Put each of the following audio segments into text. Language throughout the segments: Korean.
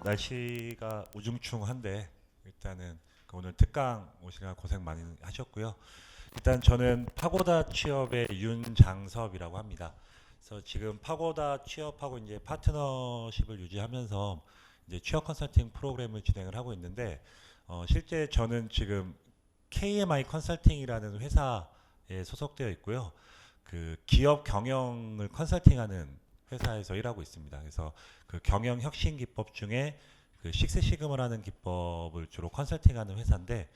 날씨가 우중충한데 일단은 오늘 특강 오시느라 고생 많이 하셨고요. 일단 저는 파고다 취업의 윤장섭이라고 합니다. 그래서 지금 파고다 취업하고 이제 파트너십을 유지하면서 이제 취업 컨설팅 프로그램을 진행을 하고 있는데 실제 저는 지금 KMI 컨설팅이라는 회사에 소속되어 있고요. 그 기업 경영을 컨설팅하는 회사에서 일하고 있습니다. 그래서 그 경영 혁신 기법 중에 그 식스 시그마라는 기법을 주로 컨설팅하는 회사인데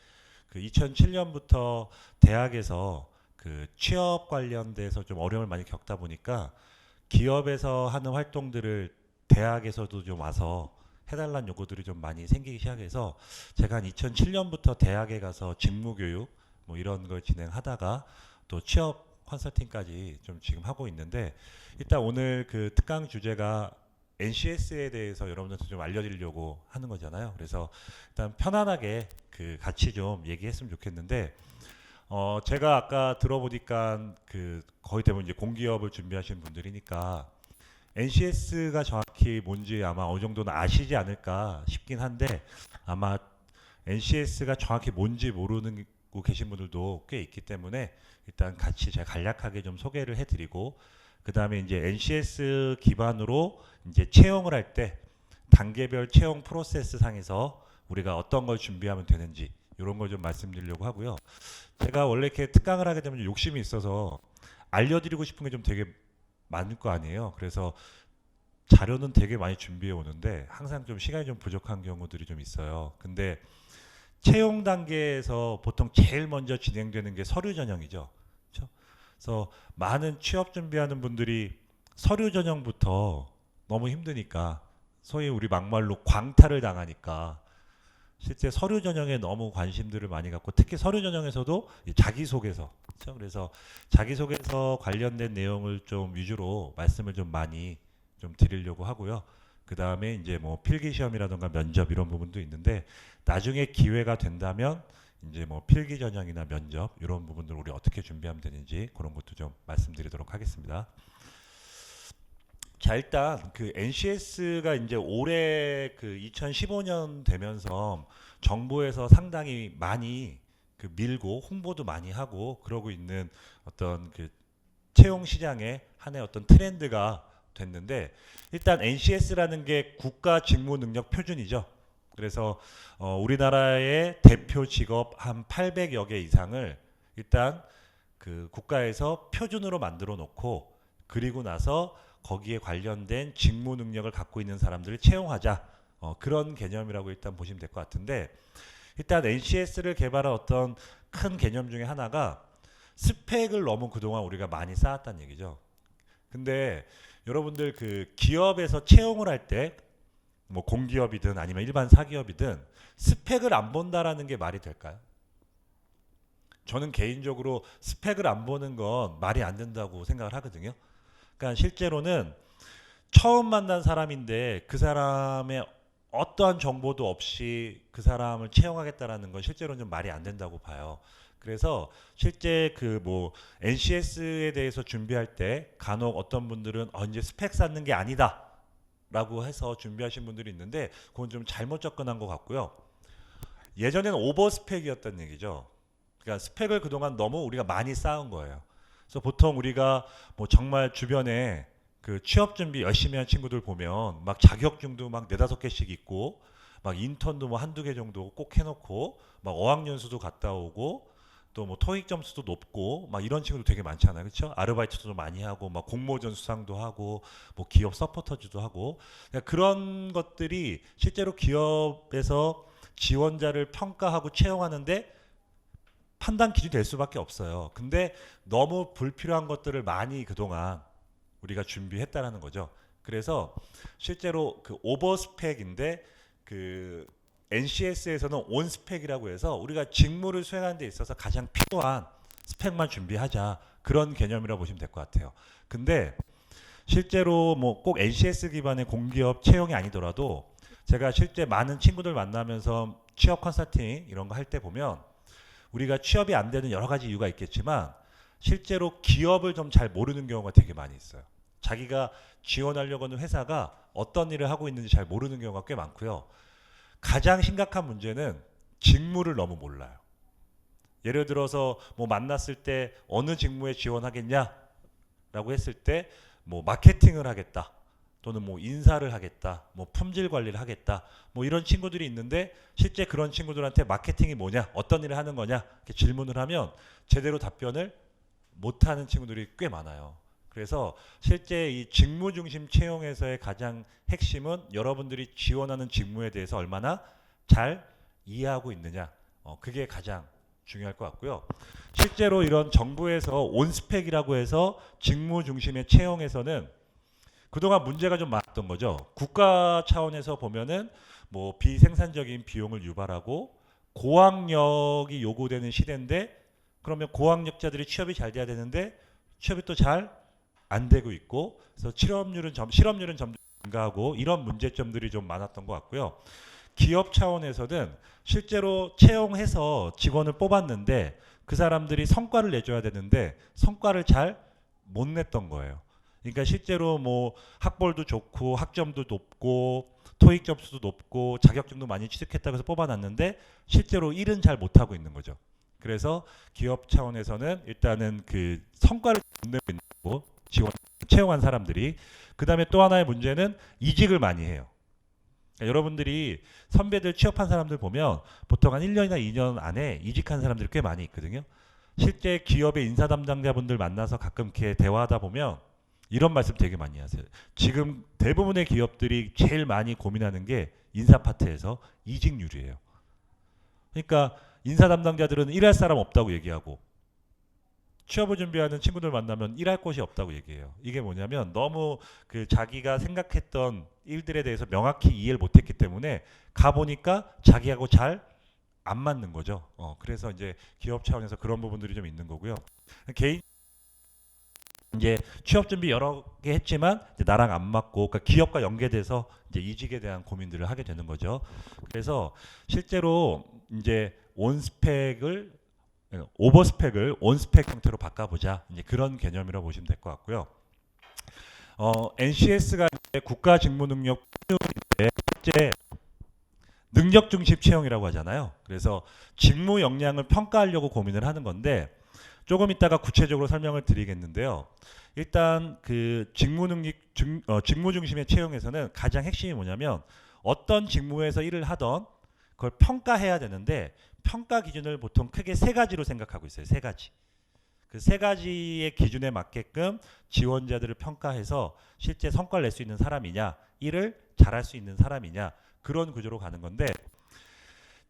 그 2007년부터 대학에서 그 취업 관련돼서 좀 어려움을 많이 겪다 보니까 기업에서 하는 활동들을 대학에서도 좀 와서 해달라는 요구들이 좀 많이 생기기 시작해서 제가 한 2007년부터 대학에 가서 직무교육 뭐 이런 걸 진행하다가 또 취업 컨설팅까지 좀 지금 하고 있는데 일단 오늘 그 특강 주제가 NCS에 대해서 여러분들한테 좀 알려드리려고 하는 거잖아요. 그래서 일단 편안하게 그 같이 좀 얘기했으면 좋겠는데 제가 아까 들어보니까 그 거의 대부분 이제 공기업을 준비하시는 분들이니까 NCS가 정확히 뭔지 아마 어느 정도는 아시지 않을까 싶긴 한데 아마 NCS가 정확히 뭔지 모르는 계신 분들도 꽤 있기 때문에 일단 같이 제가 간략하게 좀 소개를 해드리고 그 다음에 이제 NCS 기반으로 이제 채용을 할 때 단계별 채용 프로세스 상에서 우리가 어떤 걸 준비하면 되는지 이런 걸 좀 말씀드리려고 하고요. 제가 원래 이렇게 특강을 하게 되면 욕심이 있어서 알려드리고 싶은 게 좀 되게 많을 거 아니에요. 그래서 자료는 되게 많이 준비해 오는데 항상 좀 시간이 좀 부족한 경우들이 좀 있어요. 근데 채용 단계에서 보통 제일 먼저 진행되는 게 서류 전형이죠. 그렇죠? 그래서 많은 취업 준비하는 분들이 서류 전형부터 너무 힘드니까 소위 우리 막말로 광탈을 당하니까 실제 서류 전형에 너무 관심들을 많이 갖고 특히 서류 전형에서도 자기소개서 그렇죠? 그래서 자기소개서 관련된 내용을 좀 위주로 말씀을 좀 많이 좀 드리려고 하고요. 그 다음에 이제 뭐 필기 시험이라든가 면접 이런 부분도 있는데 나중에 기회가 된다면 이제 뭐 필기 전형이나 면접 이런 부분들 우리 어떻게 준비하면 되는지 그런 것도 좀 말씀드리도록 하겠습니다. 자 일단 그 NCS가 이제 올해 그 2015년 되면서 정부에서 상당히 많이 그 밀고 홍보도 많이 하고 그러고 있는 어떤 그 채용 시장의 하나의 어떤 트렌드가 됐는데 일단 NCS라는 게 국가 직무 능력 표준이죠. 그래서 우리나라의 대표 직업 한 800여 개 이상을 일단 그 국가에서 표준으로 만들어 놓고 그리고 나서 거기에 관련된 직무 능력을 갖고 있는 사람들을 채용하자. 그런 개념이라고 일단 보시면 될 것 같은데 일단 NCS를 개발한 어떤 큰 개념 중에 하나가 스펙을 너무 그동안 우리가 많이 쌓았다는 얘기죠. 근데 여러분들 그 기업에서 채용을 할 때 뭐 공기업이든 아니면 일반 사기업이든 스펙을 안 본다라는 게 말이 될까요? 저는 개인적으로 스펙을 안 보는 건 말이 안 된다고 생각을 하거든요. 그러니까 실제로는 처음 만난 사람인데 그 사람의 어떠한 정보도 없이 그 사람을 채용하겠다라는 건 실제로는 좀 말이 안 된다고 봐요. 그래서 실제 그 뭐 NCS에 대해서 준비할 때 간혹 어떤 분들은 이제 스펙 쌓는 게 아니다 라고 해서 준비하신 분들이 있는데 그건 좀 잘못 접근한 것 같고요. 예전에는 오버 스펙이었다는 얘기죠. 그러니까 스펙을 그동안 너무 우리가 많이 쌓은 거예요. 그래서 보통 우리가 뭐 정말 주변에 그 취업 준비 열심히 한 친구들 보면 막 자격증도 막 네다섯 개씩 있고 막 인턴도 뭐 한두 개 정도 꼭 해놓고 막 어학연수도 갔다 오고 또 뭐 토익 점수도 높고 막 이런 친구도 되게 많잖아요. 그렇죠? 아르바이트도 많이 하고 막 공모전 수상도 하고 뭐 기업 서포터즈도 하고 그러니까 그런 것들이 실제로 기업에서 지원자를 평가하고 채용하는데 판단 기준이 될 수밖에 없어요. 근데 너무 불필요한 것들을 많이 그동안 우리가 준비했다라는 거죠. 그래서 실제로 그 오버 스펙인데 그 NCS에서는 온 스펙이라고 해서 우리가 직무를 수행하는 데 있어서 가장 필요한 스펙만 준비하자 그런 개념이라고 보시면 될 것 같아요. 근데 실제로 뭐 꼭 NCS 기반의 공기업 채용이 아니더라도 제가 실제 많은 친구들 만나면서 취업 컨설팅 이런 거 할 때 보면 우리가 취업이 안 되는 여러 가지 이유가 있겠지만 실제로 기업을 좀 잘 모르는 경우가 되게 많이 있어요. 자기가 지원하려고 하는 회사가 어떤 일을 하고 있는지 잘 모르는 경우가 꽤 많고요. 가장 심각한 문제는 직무를 너무 몰라요. 예를 들어서 뭐 만났을 때 어느 직무에 지원하겠냐라고 했을 때 뭐 마케팅을 하겠다, 또는 뭐 인사를 하겠다, 뭐 품질 관리를 하겠다, 뭐 이런 친구들이 있는데 실제 그런 친구들한테 마케팅이 뭐냐, 어떤 일을 하는 거냐 이렇게 질문을 하면 제대로 답변을 못하는 친구들이 꽤 많아요. 그래서 실제 이 직무 중심 채용에서의 가장 핵심은 여러분들이 지원하는 직무에 대해서 얼마나 잘 이해하고 있느냐, 그게 가장 중요할 것 같고요. 실제로 이런 정부에서 온스펙이라고 해서 직무 중심의 채용에서는 그동안 문제가 좀 많았던 거죠. 국가 차원에서 보면은 뭐 비생산적인 비용을 유발하고 고학력이 요구되는 시대인데, 그러면 고학력자들이 취업이 잘 돼야 되는데 취업이 또 잘 안 되고 있고, 그래서 실업률은 점점 증가하고, 이런 문제점들이 좀 많았던 것 같고요. 기업 차원에서는 실제로 채용해서 직원을 뽑았는데 그 사람들이 성과를 내줘야 되는데 성과를 잘 못 냈던 거예요. 그러니까 실제로 뭐 학벌도 좋고 학점도 높고 토익 점수도 높고 자격증도 많이 취득했다고 해서 뽑아놨는데 실제로 일은 잘 못하고 있는 거죠. 그래서 기업 차원에서는 일단은 그 성과를 못 내고 있는 거고, 채용한 사람들이. 그 다음에 또 하나의 문제는 이직을 많이 해요. 그러니까 여러분들이 선배들 취업한 사람들 보면 보통 한 1년이나 2년 안에 이직한 사람들이 꽤 많이 있거든요. 실제 기업의 인사 담당자분들 만나서 가끔 이렇게 대화하다 보면 이런 말씀 되게 많이 하세요. 지금 대부분의 기업들이 제일 많이 고민하는 게 인사 파트에서 이직률이에요. 그러니까 인사 담당자들은 일할 사람 없다고 얘기하고, 취업을 준비하는 친구들 만나면 일할 곳이 없다고 얘기해요. 이게 뭐냐면 너무 그 자기가 생각했던 일들에 대해서 명확히 이해를 못했기 때문에 가보니까 자기하고 잘 안 맞는 거죠. 그래서 이제 기업 차원에서 그런 부분들이 좀 있는 거고요. 개인 이제 취업 준비 여러 개 했지만 이제 나랑 안 맞고, 그러니까 기업과 연계돼서 이제 이직에 대한 고민들을 하게 되는 거죠. 그래서 실제로 이제 오버스펙을 온스펙 형태로 바꿔보자, 이제 그런 개념이라고 보시면 될 것 같고요. NCS가 국가 직무 능력 표준인데 실제 능력 중심 채용이라고 하잖아요. 그래서 직무 역량을 평가하려고 고민을 하는 건데, 조금 이따가 구체적으로 설명을 드리겠는데요. 일단 그 직무 중심의 채용에서는 가장 핵심이 뭐냐면 어떤 직무에서 일을 하던 그걸 평가해야 되는데, 평가 기준을 보통 크게 세 가지로 생각하고 있어요. 세 가지. 그 세 가지의 기준에 맞게끔 지원자들을 평가해서 실제 성과를 낼 수 있는 사람이냐, 일을 잘할 수 있는 사람이냐, 그런 구조로 가는 건데,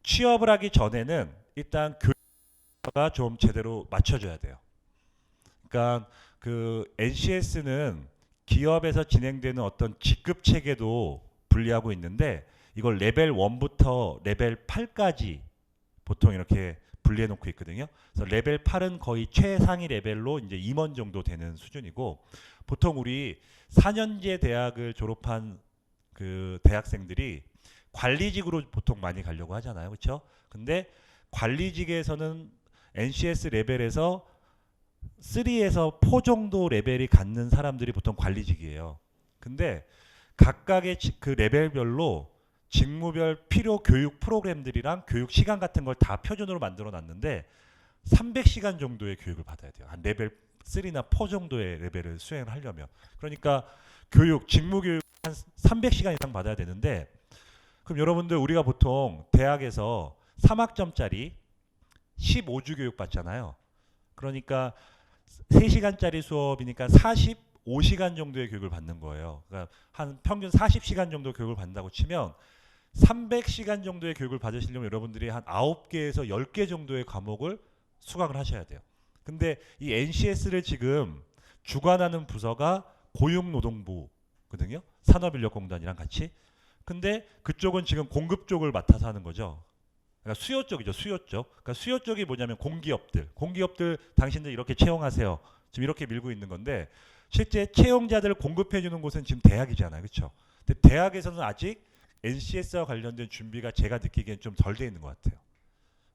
취업을 하기 전에는 일단 교육가 좀 제대로 맞춰줘야 돼요. 그러니까 그 NCS는 기업에서 진행되는 어떤 직급 체계도 분리하고 있는데, 이걸 레벨 1부터 레벨 8까지 보통 이렇게 분리해 놓고 있거든요. 그래서 레벨 8은 거의 최상위 레벨로 이제 임원 정도 되는 수준이고, 보통 우리 4년제 대학을 졸업한 그 대학생들이 관리직으로 보통 많이 가려고 하잖아요. 그렇죠? 근데 관리직에서는 NCS 레벨에서 3에서 4 정도 레벨이 갖는 사람들이 보통 관리직이에요. 근데 각각의 그 레벨별로 직무별 필요 교육 프로그램들이랑 교육 시간 같은 걸 다 표준으로 만들어 놨는데 300시간 정도의 교육을 받아야 돼요. 한 레벨 3나 4 정도의 레벨을 수행을 하려면. 그러니까 직무 교육 한 300시간 이상 받아야 되는데, 그럼 여러분들 우리가 보통 대학에서 3학점짜리 15주 교육 받잖아요. 그러니까 3시간짜리 수업이니까 45시간 정도의 교육을 받는 거예요. 그러니까 한 평균 40시간 정도 교육을 받는다고 치면 300시간 정도의 교육을 받으시려면 여러분들이 한 9개에서 10개 정도의 과목을 수강을 하셔야 돼요. 근데 이 NCS를 지금 주관하는 부서가 고용노동부거든요. 산업인력공단이랑 같이. 근데 그쪽은 지금 공급 쪽을 맡아서 하는 거죠. 그러니까 수요 쪽이죠. 수요 쪽. 그러니까 수요 쪽이 뭐냐면 공기업들 당신들 이렇게 채용하세요. 지금 이렇게 밀고 있는 건데, 실제 채용자들을 공급해 주는 곳은 지금 대학이잖아요. 그렇죠? 근데 대학에서는 아직 NCS와 관련된 준비가 제가 느끼기엔 좀 덜 돼 있는 것 같아요.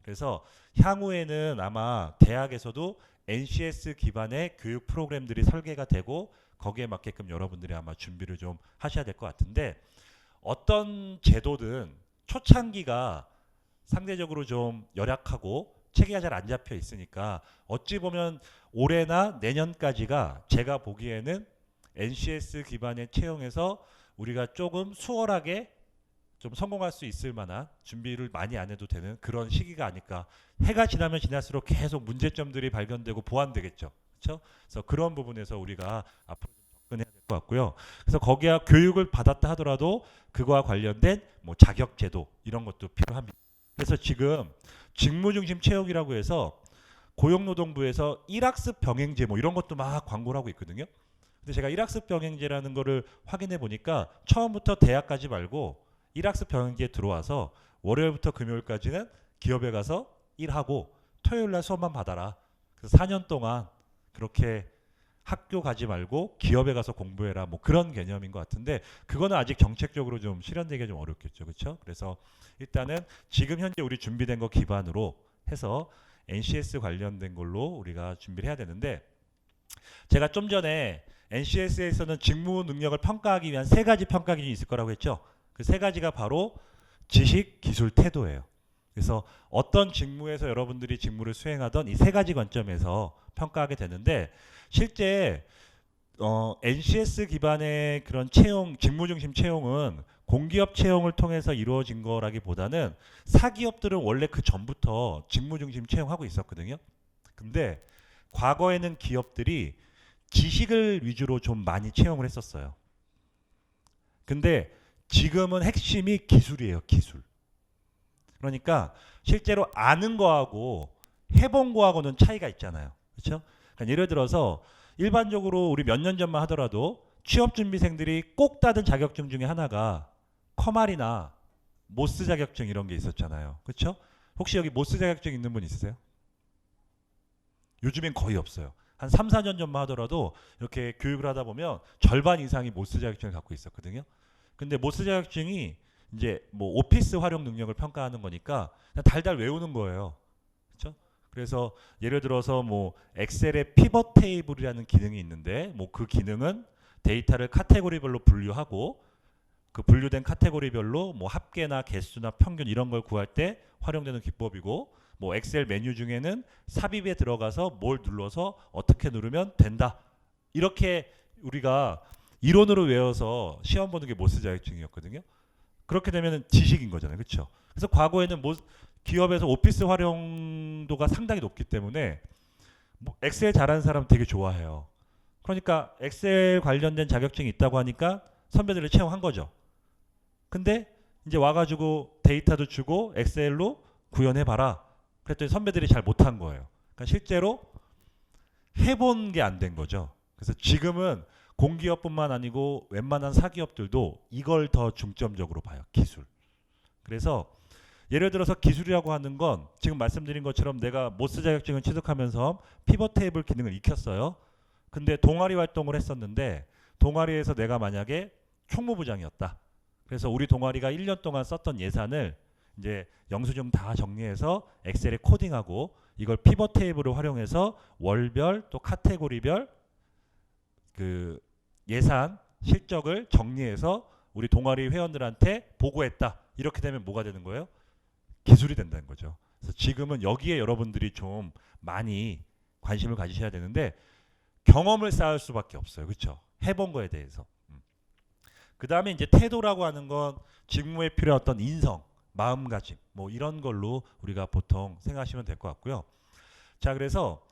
그래서 향후에는 아마 대학에서도 NCS 기반의 교육 프로그램들이 설계가 되고 거기에 맞게끔 여러분들이 아마 준비를 좀 하셔야 될 것 같은데, 어떤 제도든 초창기가 상대적으로 좀 열악하고 체계가 잘 안 잡혀 있으니까 어찌 보면 올해나 내년까지가 제가 보기에는 NCS 기반의 채용에서 우리가 조금 수월하게 좀 성공할 수 있을 만한 준비를 많이 안 해도 되는 그런 시기가 아닐까. 해가 지나면 지날수록 계속 문제점들이 발견되고 보완되겠죠. 그렇죠? 그래서 그런 부분에서 우리가 앞으로 좀 접근해야 될 것 같고요. 그래서 거기에 교육을 받았다 하더라도 그거와 관련된 뭐 자격 제도 이런 것도 필요합니다. 그래서 지금 직무 중심 채용이라고 해서 고용노동부에서 일학습 병행제 뭐 이런 것도 막 광고를 하고 있거든요. 근데 제가 일학습 병행제라는 거를 확인해 보니까 처음부터 대학까지 말고 일학습 병행제에 들어와서 월요일부터 금요일까지는 기업에 가서 일하고 토요일 날 수업만 받아라. 그래서 4년 동안 그렇게 학교 가지 말고 기업에 가서 공부해라. 뭐 그런 개념인 것 같은데 그거는 아직 정책적으로 좀 실현되기가 좀 어렵겠죠. 그렇죠? 그래서 일단은 지금 현재 우리 준비된 거 기반으로 해서 NCS 관련된 걸로 우리가 준비를 해야 되는데, 제가 좀 전에 NCS에서는 직무 능력을 평가하기 위한 세 가지 평가 기준이 있을 거라고 했죠. 그 세 가지가 바로 지식, 기술, 태도예요. 그래서 어떤 직무에서 여러분들이 직무를 수행하던 이 세 가지 관점에서 평가하게 되는데, 실제 NCS 기반의 그런 채용, 직무 중심 채용은 공기업 채용을 통해서 이루어진 거라기보다는 사기업들은 원래 그 전부터 직무 중심 채용하고 있었거든요. 근데 과거에는 기업들이 지식을 위주로 좀 많이 채용을 했었어요. 근데 지금은 핵심이 기술이에요, 기술. 그러니까 실제로 아는 거하고 해본 거하고는 차이가 있잖아요. 그렇죠? 그러니까 예를 들어서 일반적으로 우리 몇 년 전만 하더라도 취업준비생들이 꼭 따던 자격증 중에 하나가 커말이나 모스 자격증 이런 게 있었잖아요. 그렇죠? 혹시 여기 모스 자격증 있는 분 있으세요? 요즘엔 거의 없어요. 한 3, 4년 전만 하더라도 이렇게 교육을 하다 보면 절반 이상이 모스 자격증을 갖고 있었거든요. 근데 모스 자격증이 이제 뭐 오피스 활용 능력을 평가하는 거니까 그냥 달달 외우는 거예요. 그렇죠? 그래서 예를 들어서 뭐 엑셀의 피벗 테이블이라는 기능이 있는데 뭐 그 기능은 데이터를 카테고리별로 분류하고 그 분류된 카테고리별로 뭐 합계나 개수나 평균 이런 걸 구할 때 활용되는 기법이고, 뭐 엑셀 메뉴 중에는 삽입에 들어가서 뭘 눌러서 어떻게 누르면 된다. 이렇게 우리가 이론으로 외워서 시험 보는 게 모스 자격증이었거든요. 그렇게 되면 지식인 거잖아요. 그렇죠? 그래서 과거에는 기업에서 오피스 활용도가 상당히 높기 때문에 뭐 엑셀 잘하는 사람 되게 좋아해요. 그러니까 엑셀 관련된 자격증이 있다고 하니까 선배들을 채용한 거죠. 근데 이제 와가지고 데이터도 주고 엑셀로 구현해봐라. 그랬더니 선배들이 잘 못한 거예요. 그러니까 실제로 해본 게 안 된 거죠. 그래서 지금은 공기업뿐만 아니고 웬만한 사기업들도 이걸 더 중점적으로 봐요. 기술. 그래서 예를 들어서 기술이라고 하는 건 지금 말씀드린 것처럼 내가 모스 자격증을 취득하면서 피벗 테이블 기능을 익혔어요. 근데 동아리 활동을 했었는데 동아리에서 내가 만약에 총무부장이었다. 그래서 우리 동아리가 1년 동안 썼던 예산을 이제 영수증 다 정리해서 엑셀에 코딩하고 이걸 피벗 테이블을 활용해서 월별 또 카테고리별 그 예산 실적을 정리해서 우리 동아리 회원들한테 보고했다. 이렇게 되면 뭐가 되는 거예요? 기술이 된다는 거죠. 그래서 지금은 여기에 여러분들이 좀 많이 관심을 가지셔야 되는데 경험을 쌓을 수밖에 없어요. 그렇죠? 해본 거에 대해서. 그 다음에 이제 태도라고 하는 건 직무에 필요한 어떤 인성, 마음가짐 뭐 이런 걸로 우리가 보통 생각하시면 될 것 같고요. 자, 그래서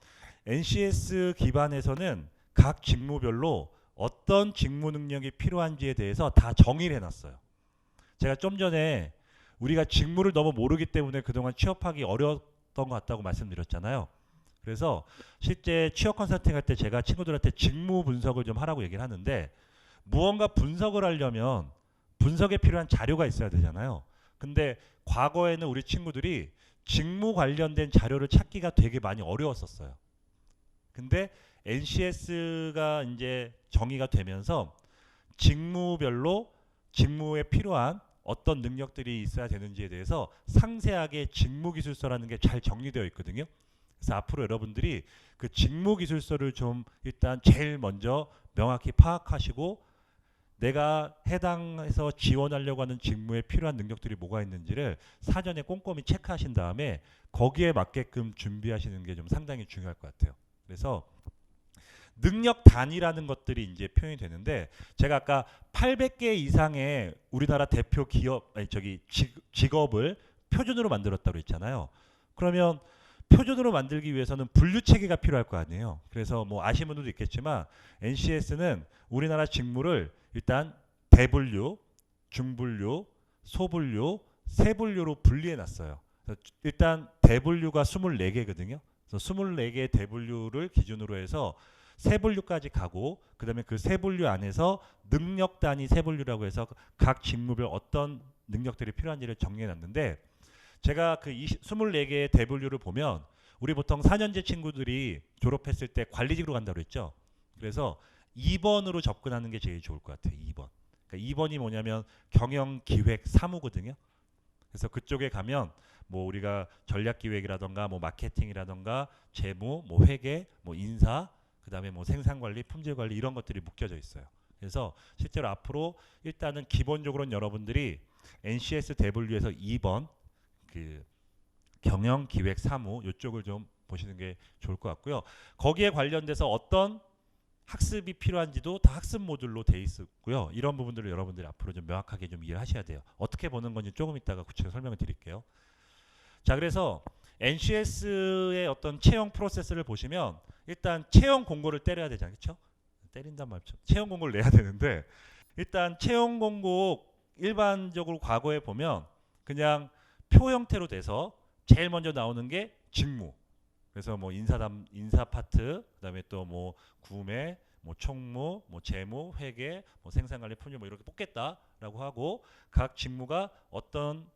NCS 기반에서는 각 직무별로 어떤 직무 능력이 필요한지에 대해서 다 정의를 해놨어요. 제가 좀 전에 우리가 직무를 너무 모르기 때문에 그동안 취업하기 어려웠던 것 같다고 말씀드렸잖아요. 그래서 실제 취업 컨설팅 할 때 제가 친구들한테 직무 분석을 좀 하라고 얘기를 하는데, 무언가 분석을 하려면 분석에 필요한 자료가 있어야 되잖아요. 근데 과거에는 우리 친구들이 직무 관련된 자료를 찾기가 되게 많이 어려웠었어요. 근데 NCS가 이제 정의가 되면서 직무별로 직무에 필요한 어떤 능력들이 있어야 되는지에 대해서 상세하게 직무기술서라는 게 잘 정리되어 있거든요. 그래서 앞으로 여러분들이 그 직무기술서를 좀 일단 제일 먼저 명확히 파악하시고 내가 해당해서 지원하려고 하는 직무에 필요한 능력들이 뭐가 있는지를 사전에 꼼꼼히 체크하신 다음에 거기에 맞게끔 준비하시는 게 좀 상당히 중요할 것 같아요. 그래서 능력 단위라는 것들이 이제 표현이 되는데 제가 아까 800개 이상의 우리나라 대표 기업 직업을 표준으로 만들었다고 했잖아요. 그러면 표준으로 만들기 위해서는 분류 체계가 필요할 거 아니에요. 그래서 뭐 아시는 분들도 있겠지만 NCS는 우리나라 직무를 일단 대분류, 중분류, 소분류, 세분류로 분리해 놨어요. 일단 대분류가 24개거든요. 그래서 24개의 대분류를 기준으로 해서 세분류까지 가고 그다음에 그 세분류 안에서 능력 단위 세분류라고 해서 각 직무별 어떤 능력들이 필요한지를 정리해 놨는데 제가 그 24개의 대분류를 보면 우리 보통 4년제 친구들이 졸업했을 때 관리직으로 간다고 했죠. 그래서 2번으로 접근하는 게 제일 좋을 것 같아요. 2번. 그러니까 2번이 뭐냐면 경영기획 사무거든요. 그래서 그쪽에 가면 뭐 우리가 전략기획이라던가 뭐 마케팅이라던가 재무, 뭐 회계, 뭐 인사, 그다음에 뭐 생산관리, 품질관리 이런 것들이 묶여져 있어요. 그래서 실제로 앞으로 일단은 기본적으로는 여러분들이 NCS 대분류에서 2번 그 경영기획사무 이쪽을 좀 보시는 게 좋을 것 같고요. 거기에 관련돼서 어떤 학습이 필요한지도 다 학습 모듈로 돼 있고요. 이런 부분들을 여러분들이 앞으로 좀 명확하게 좀 이해를 하셔야 돼요. 어떻게 보는 건지 조금 이따가 구체적으로 설명을 드릴게요. 자, 그래서 NCS의 어떤 채용 프로세스를 보시면 일단 채용 공고를 때려야 되잖아요. 그렇죠? 때린단 말이죠. 채용 공고를 내야 되는데 일단 채용 공고 일반적으로 과거에 보면 그냥 표 형태로 돼서 제일 먼저 나오는 게 직무. 그래서 뭐 인사 파트, 그다음에 또 뭐 구매, 뭐 총무, 뭐 재무, 회계, 뭐 생산관리, 품질 뭐 이렇게 뽑겠다라고 하고 각 직무가 어떤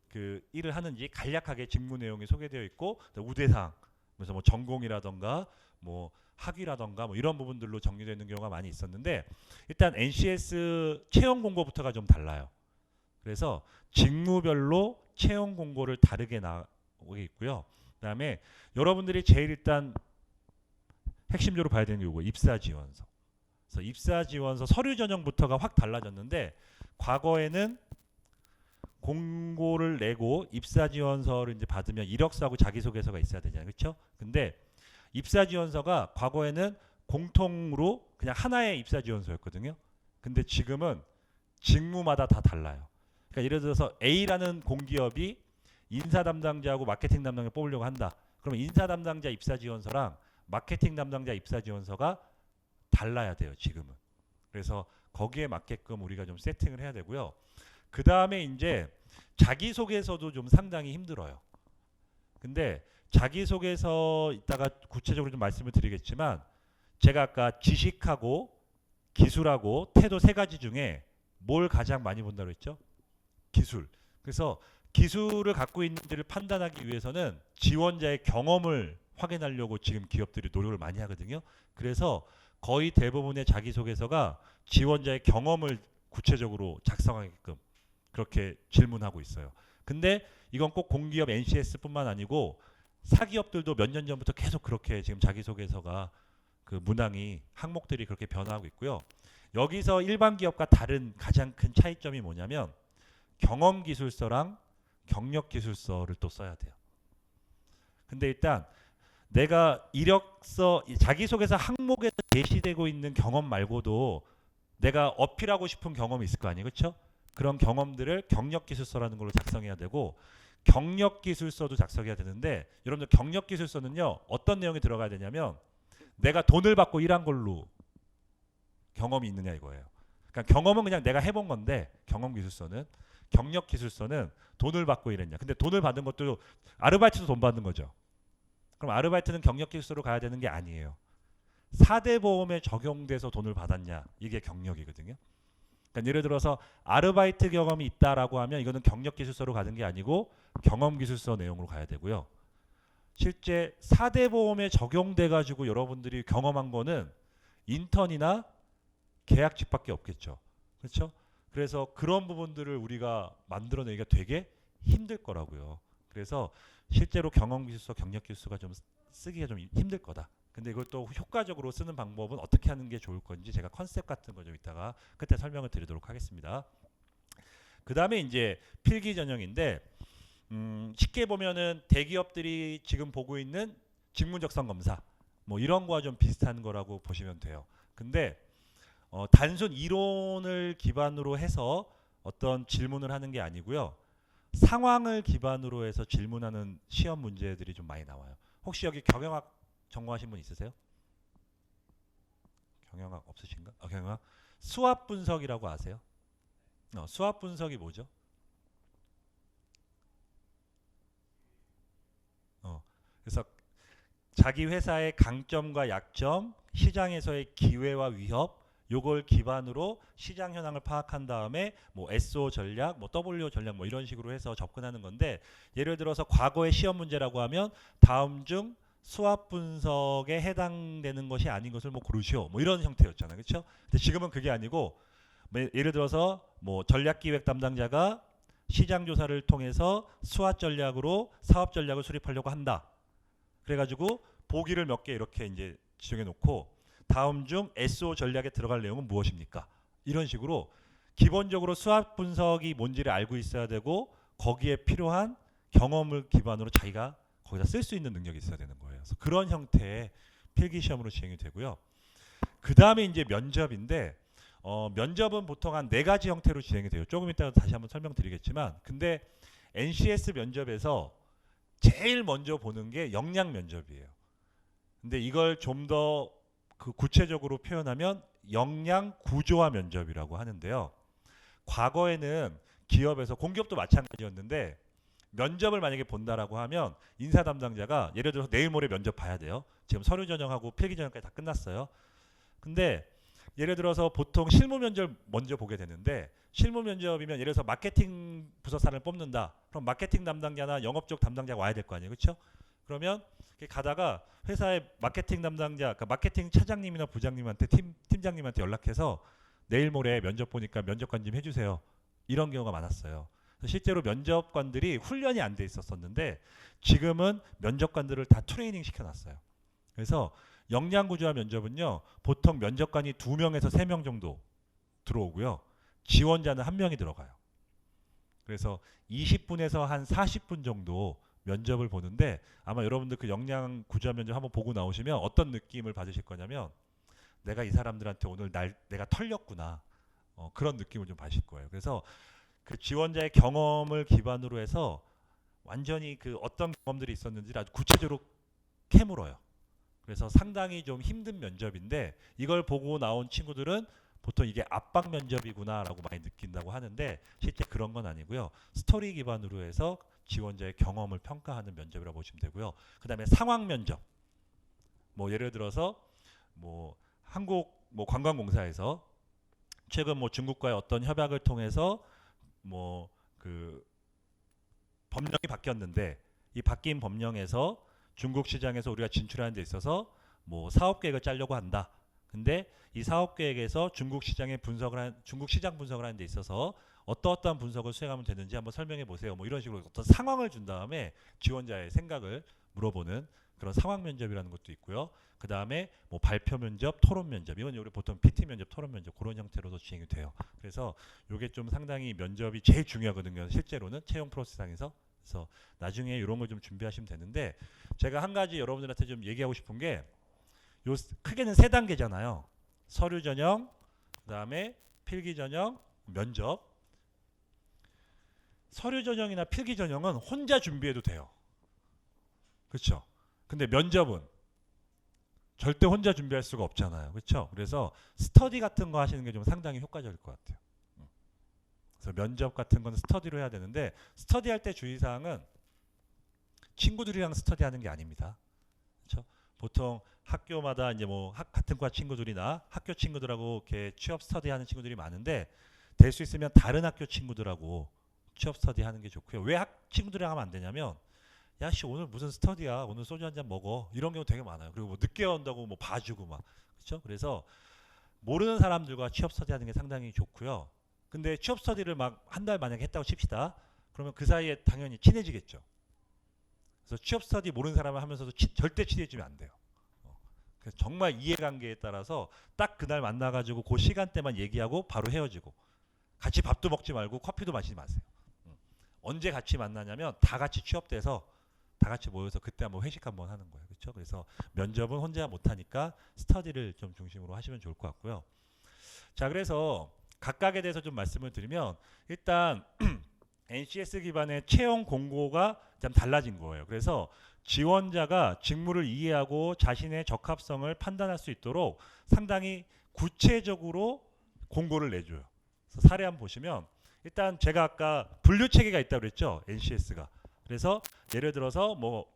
그 일을 하는지 간략하게 직무 내용이 소개되어 있고 우대상, 그래서 뭐 전공이라던가 뭐 학위라던가 뭐 이런 부분들로 정리되어 있는 경우가 많이 있었는데 일단 NCS 채용 공고부터가 좀 달라요. 그래서 직무별로 채용 공고를 다르게 나오게 있고요. 그다음에 여러분들이 제일 일단 핵심적으로 봐야 되는 게 이거 입사 지원서. 그래서 입사 지원서 서류 전형부터가 확 달라졌는데 과거에는 공고를 내고 입사 지원서를 이제 받으면 이력서하고 자기소개서가 있어야 되잖아요. 그렇죠? 근데 입사 지원서가 과거에는 공통으로 그냥 하나의 입사 지원서였거든요. 근데 지금은 직무마다 다 달라요. 그러니까 예를 들어서 A라는 공기업이 인사 담당자하고 마케팅 담당자 뽑으려고 한다. 그러면 인사 담당자 입사 지원서랑 마케팅 담당자 입사 지원서가 달라야 돼요. 지금은. 그래서 거기에 맞게끔 우리가 좀 세팅을 해야 되고요. 그 다음에 이제 자기소개서도 좀 상당히 힘들어요. 근데 자기소개서 이따가 구체적으로 좀 말씀을 드리겠지만 제가 아까 지식하고 기술하고 태도 세 가지 중에 뭘 가장 많이 본다고 했죠? 기술. 그래서 기술을 갖고 있는지를 판단하기 위해서는 지원자의 경험을 확인하려고 지금 기업들이 노력을 많이 하거든요. 그래서 거의 대부분의 자기소개서가 지원자의 경험을 구체적으로 작성하게끔 그렇게 질문하고 있어요. 근데 이건 꼭 공기업 NCS뿐만 아니고 사기업들도 몇 년 전부터 계속 그렇게 지금 자기소개서가 그 문항이 항목들이 그렇게 변화하고 있고요. 여기서 일반 기업과 다른 가장 큰 차이점이 뭐냐면 경험기술서랑 경력기술서를 또 써야 돼요. 근데 일단 내가 이력서 자기소개서 항목에서 제시되고 있는 경험 말고도 내가 어필하고 싶은 경험이 있을 거 아니에요. 그렇죠? 그런 경험들을 경력기술서라는 걸로 작성해야 되고 경력기술서도 작성해야 되는데 여러분들 경력기술서는요. 어떤 내용이 들어가야 되냐면 내가 돈을 받고 일한 걸로 경험이 있느냐 이거예요. 그러니까 경험은 그냥 내가 해본 건데 경험기술서는 경력기술서는 돈을 받고 일했냐. 근데 돈을 받은 것도 아르바이트도 돈 받는 거죠. 그럼 아르바이트는 경력기술서로 가야 되는 게 아니에요. 4대 보험에 적용돼서 돈을 받았냐. 이게 경력이거든요. 그러니까 예를 들어서 아르바이트 경험이 있다라고 하면 이거는 경력기술서로 가는 게 아니고 경험기술서 내용으로 가야 되고요. 실제 4대 보험에 적용돼 가지고 여러분들이 경험한 거는 인턴이나 계약직밖에 없겠죠. 그렇죠? 그래서 그런 부분들을 우리가 만들어내기가 되게 힘들 거라고요. 그래서 실제로 경험기술서, 경력기술서가 좀 쓰기가 좀 힘들 거다. 근데 이걸 또 효과적으로 쓰는 방법은 어떻게 하는 게 좋을 건지 제가 컨셉 같은 거 좀 이따가 그때 설명을 드리도록 하겠습니다. 그 다음에 이제 필기 전형인데 쉽게 보면은 대기업들이 지금 보고 있는 직무적성 검사 뭐 이런 거와 좀 비슷한 거라고 보시면 돼요. 근데 단순 이론을 기반으로 해서 어떤 질문을 하는 게 아니고요. 상황을 기반으로 해서 질문하는 시험 문제들이 좀 많이 나와요. 혹시 여기 경영학 전공하신 분 있으세요? 경영학 없으신가? 경영학 수합 분석이라고 아세요? 수합 분석이 뭐죠? 그래서 자기 회사의 강점과 약점, 시장에서의 기회와 위협, 요걸 기반으로 시장 현황을 파악한 다음에 뭐 SO 전략, 뭐 W 전략 뭐 이런 식으로 해서 접근하는 건데 예를 들어서 과거의 시험 문제라고 하면 다음 중 수합 분석에 해당되는 것이 아닌 것을 뭐 고르시오. 뭐 이런 형태였잖아요. 그렇죠? 근데 지금은 그게 아니고 예를 들어서 뭐 전략기획 담당자가 시장 조사를 통해서 수합 전략으로 사업 전략을 수립하려고 한다. 그래가지고 보기를 몇 개 이렇게 이제 지정해 놓고 다음 중 SO 전략에 들어갈 내용은 무엇입니까? 이런 식으로 기본적으로 수학 분석이 뭔지를 알고 있어야 되고 거기에 필요한 경험을 기반으로 자기가 거기다 쓸 수 있는 능력이 있어야 되는 거예요. 그래서 그런 형태의 필기 시험으로 진행이 되고요. 그 다음에 이제 면접인데 면접은 보통 한 4가지 형태로 진행이 돼요. 조금 이따가 다시 한번 설명드리겠지만 근데 NCS 면접에서 제일 먼저 보는 게 역량 면접이에요. 근데 이걸 좀 더 그 구체적으로 표현하면 역량 구조화 면접이라고 하는데요. 과거에는 기업에서 공기업도 마찬가지였는데 면접을 만약에 본다라고 하면 인사 담당자가 예를 들어서 내일 모레 면접 봐야 돼요. 지금 서류 전형하고 필기 전형까지 다 끝났어요. 근데 예를 들어서 보통 실무 면접 먼저 보게 되는데 실무 면접이면 예를 들어서 마케팅 부서사를 뽑는다. 그럼 마케팅 담당자나 영업 쪽 담당자가 와야 될 거 아니에요. 그렇죠? 그러면 가다가 회사의 마케팅 담당자, 그러니까 마케팅 차장님이나 부장님한테 팀장님한테 연락해서 내일 모레 면접 보니까 면접관 좀 해주세요. 이런 경우가 많았어요. 실제로 면접관들이 훈련이 안 돼 있었었는데 지금은 면접관들을 다 트레이닝 시켜놨어요. 그래서 역량구조화 면접은요. 보통 면접관이 2명에서 3명 정도 들어오고요. 지원자는 1명이 들어가요. 그래서 20분에서 한 40분 정도 면접을 보는데 아마 여러분들 그 역량구조화 면접 한번 보고 나오시면 어떤 느낌을 받으실 거냐면 내가 이 사람들한테 오늘 내가 털렸구나. 그런 느낌을 좀 받으실 거예요. 그래서 그 지원자의 경험을 기반으로 해서 완전히 그 어떤 경험들이 있었는지를 아주 구체적으로 캐물어요. 그래서 상당히 좀 힘든 면접인데 이걸 보고 나온 친구들은 보통 이게 압박 면접이구나라고 많이 느낀다고 하는데 실제 그런 건 아니고요. 스토리 기반으로 해서 지원자의 경험을 평가하는 면접이라고 보시면 되고요. 그 다음에 상황 면접. 뭐 예를 들어서 뭐 한국 뭐 관광공사에서 최근 뭐 중국과의 어떤 협약을 통해서 뭐 그 법령이 바뀌었는데 이 바뀐 법령에서 중국 시장에서 우리가 진출하는 데 있어서 뭐 사업 계획을 짜려고 한다. 근데 이 사업 계획에서 중국 시장 분석을 하는 데 있어서 어떠한 분석을 수행하면 되는지 한번 설명해 보세요. 뭐 이런 식으로 어떤 상황을 준 다음에 지원자의 생각을 물어보는 그런 상황 면접이라는 것도 있고요. 그 다음에 뭐 발표 면접, 토론 면접, 이건 우리 보통 PT 면접, 토론 면접 그런 형태로도 진행이 돼요. 그래서 이게 좀 상당히 면접이 제일 중요하거든요. 실제로는 채용 프로세스상에서. 그래서 나중에 이런 걸 좀 준비하시면 되는데 제가 한 가지 여러분들한테 좀 얘기하고 싶은 게 요 크게는 3단계잖아요. 서류 전형, 그 다음에 필기 전형, 면접. 서류 전형이나 필기 전형은 혼자 준비해도 돼요. 그렇죠? 근데 면접은 절대 혼자 준비할 수가 없잖아요. 그렇죠? 그래서 스터디 같은 거 하시는 게 좀 상당히 효과적일 것 같아요. 그래서 면접 같은 건 스터디로 해야 되는데 스터디할 때 주의사항은 친구들이랑 스터디하는 게 아닙니다. 그렇죠? 보통 학교마다 이제 뭐 같은 과 친구들이나 학교 친구들하고 이렇게 취업 스터디하는 친구들이 많은데 될 수 있으면 다른 학교 친구들하고 취업 스터디하는 게 좋고요. 왜 친구들이랑 하면 안 되냐면 야씨 오늘 무슨 스터디야 오늘 소주 한잔 먹어 이런 경우 되게 많아요. 그리고 뭐 늦게 온다고 뭐 봐주고 막 그렇죠. 그래서 모르는 사람들과 취업 스터디하는 게 상당히 좋고요. 근데 취업 스터디를 막 한 달 만약에 했다고 칩시다. 그러면 그 사이에 당연히 친해지겠죠. 그래서 취업 스터디 모르는 사람을 하면서도 절대 친해지면 안 돼요. 그래서 정말 이해관계에 따라서 딱 그날 만나가지고 그 시간대만 얘기하고 바로 헤어지고, 같이 밥도 먹지 말고 커피도 마시지 마세요. 언제 같이 만나냐면 다 같이 취업돼서 다 같이 모여서 그때 한번 회식 한번 하는 거예요. 그렇죠? 그래서 면접은 혼자 못하니까 스터디를 좀 중심으로 하시면 좋을 것 같고요. 자, 그래서 각각에 대해서 좀 말씀을 드리면, 일단 NCS 기반의 채용 공고가 좀 달라진 거예요. 그래서 지원자가 직무를 이해하고 자신의 적합성을 판단할 수 있도록 상당히 구체적으로 공고를 내줘요. 그래서 사례 한번 보시면, 일단 제가 아까 분류 체계가 있다고 그랬죠, NCS가. 그래서 예를 들어서 뭐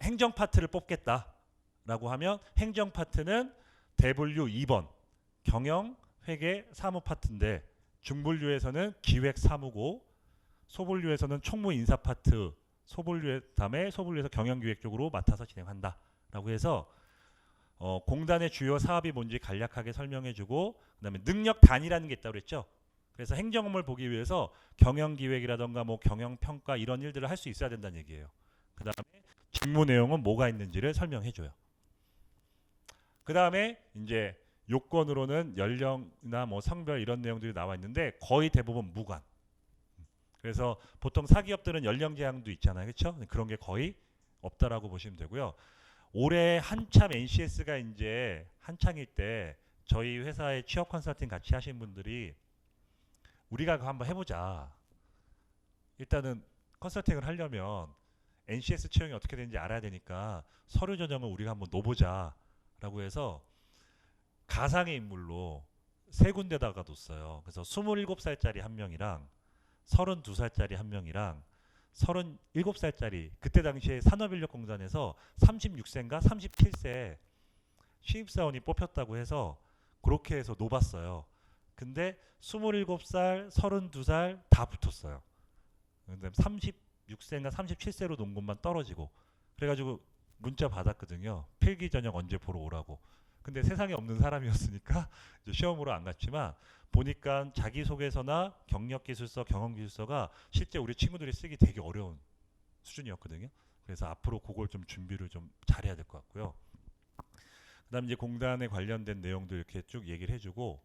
행정 파트를 뽑겠다라고 하면 행정 파트는 대분류 2번 경영, 회계, 사무 파트인데, 중분류에서는 기획, 사무고, 소분류에서는 총무, 인사 파트, 다음에 소분류에서 경영, 기획 쪽으로 맡아서 진행한다라고 해서 공단의 주요 사업이 뭔지 간략하게 설명해주고, 그다음에 능력 단위라는 게 있다고 그랬죠. 그래서 행정 업무를 보기 위해서 경영 기획이라던가 뭐 경영 평가 이런 일들을 할 수 있어야 된다는 얘기예요. 그다음에 직무 내용은 뭐가 있는지를 설명해줘요. 그다음에 이제 요건으로는 연령이나 뭐 성별 이런 내용들이 나와 있는데 거의 대부분 무관. 그래서 보통 사기업들은 연령 제한도 있잖아요, 그렇죠? 그런 게 거의 없다라고 보시면 되고요. 올해 한참 NCS가 이제 한창일 때 저희 회사에 취업 컨설팅 같이 하신 분들이 우리가 그거 한번 해보자. 일단은 컨설팅을 하려면 NCS 채용이 어떻게 되는지 알아야 되니까 서류 전형을 우리가 한번 넣어보자라고 해서 가상의 인물로 세 군데다가 뒀어요. 그래서 27살짜리 한 명이랑 32살짜리 한 명이랑 37살짜리, 그때 당시에 산업인력공단에서 36세인가 37세 신입사원이 뽑혔다고 해서 그렇게 해서 놓았어요. 근데 27살, 32살 다 붙었어요. 근데 36세인가 37세로 놓은 것만 떨어지고, 그래가지고 문자 받았거든요. 필기 전형 언제 보러 오라고. 근데 세상에 없는 사람이었으니까 이제 시험으로 안 갔지만, 보니까 자기소개서나 경력기술서, 경험기술서가 실제 우리 친구들이 쓰기 되게 어려운 수준이었거든요. 그래서 앞으로 그걸 좀 준비를 좀 잘해야 될 것 같고요. 그다음 이제 공단에 관련된 내용도 이렇게 쭉 얘기를 해주고,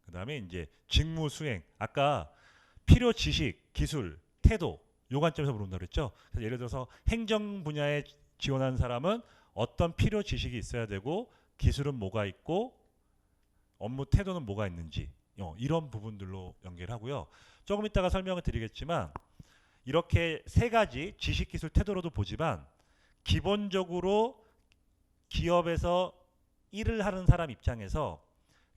그다음에 이제 직무 수행, 아까 필요 지식, 기술, 태도 요 관점에서 물어본다고 그랬죠. 그래서 예를 들어서 행정 분야에 지원하는 사람은 어떤 필요 지식이 있어야 되고, 기술은 뭐가 있고, 업무 태도는 뭐가 있는지, 이런 부분들로 연결하고요. 조금 이따가 설명을 드리겠지만, 이렇게 세 가지 지식, 기술, 태도로도 보지만, 기본적으로 기업에서 일을 하는 사람 입장에서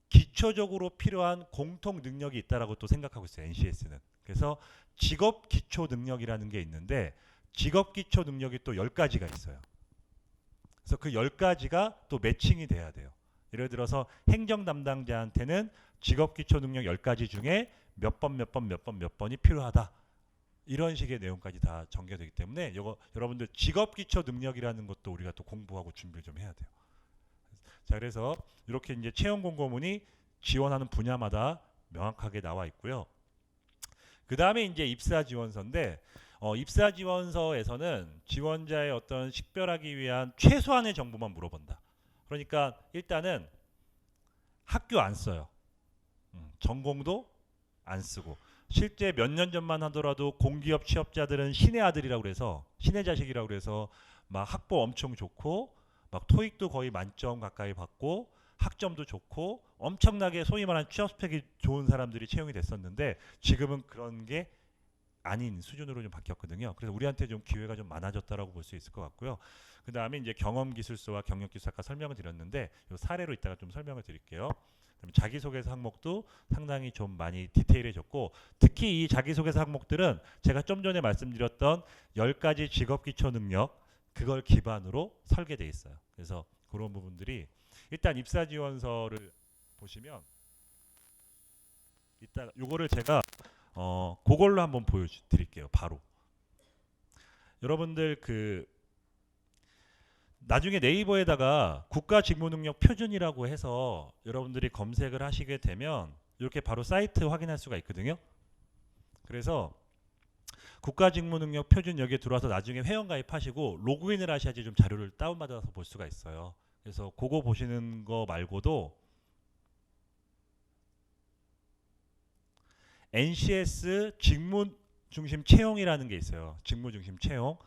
기초적으로 필요한 공통 능력이 있다라고 또 생각하고 있어요, NCS는. 그래서 직업 기초 능력이라는 게 있는데, 직업 기초 능력이 또 10가지가 있어요. 그래서 그 10가지가 또 매칭이 돼야 돼요. 예를 들어서 행정 담당자한테는 직업 기초 능력 10가지 중에 몇 번이 필요하다. 이런 식의 내용까지 다 전개되기 때문에 이거 여러분들 직업 기초 능력이라는 것도 우리가 또 공부하고 준비를 좀 해야 돼요. 자, 그래서 이렇게 이제 채용 공고문이 지원하는 분야마다 명확하게 나와 있고요. 그 다음에 이제 입사 지원서인데, 입사 지원서에서는 지원자의 어떤 식별하기 위한 최소한의 정보만 물어본다. 그러니까 일단은 학교 안 써요. 전공도 안 쓰고, 실제 몇 년 전만 하더라도 공기업 취업자들은 신의 아들이라고 그래서, 신의 자식이라고 그래서 막 학부 엄청 좋고, 막 토익도 거의 만점 가까이 받고, 학점도 좋고, 엄청나게 소위 말하는 취업 스펙이 좋은 사람들이 채용이 됐었는데, 지금은 그런 게 아닌 수준으로 좀 바뀌었거든요. 그래서 우리한테 좀 기회가 좀 많아졌다라고 볼 수 있을 것 같고요. 그 다음에 이제 경험기술서와 경력기술 아까 설명을 드렸는데, 이 사례로 이따가 좀 설명을 드릴게요. 자기소개서 항목도 상당히 좀 많이 디테일해졌고, 특히 이 자기소개서 항목들은 제가 좀 전에 말씀드렸던 10가지 직업기초 능력, 그걸 기반으로 설계되어 있어요. 그래서 그런 부분들이, 일단 입사지원서를 보시면, 이따 요거를 제가 그걸로 한번 보여드릴게요. 바로 여러분들 그 나중에 네이버에다가 국가직무능력 표준이라고 해서 여러분들이 검색을 하시게 되면 이렇게 바로 사이트 확인할 수가 있거든요. 그래서 국가직무능력 표준 여기에 들어와서 나중에 회원가입하시고 로그인을 하셔야지 좀 자료를 다운받아서 볼 수가 있어요. 그래서 그거 보시는 거 말고도 NCS 직무 중심 채용이라는 게 있어요. 직무 중심 채용.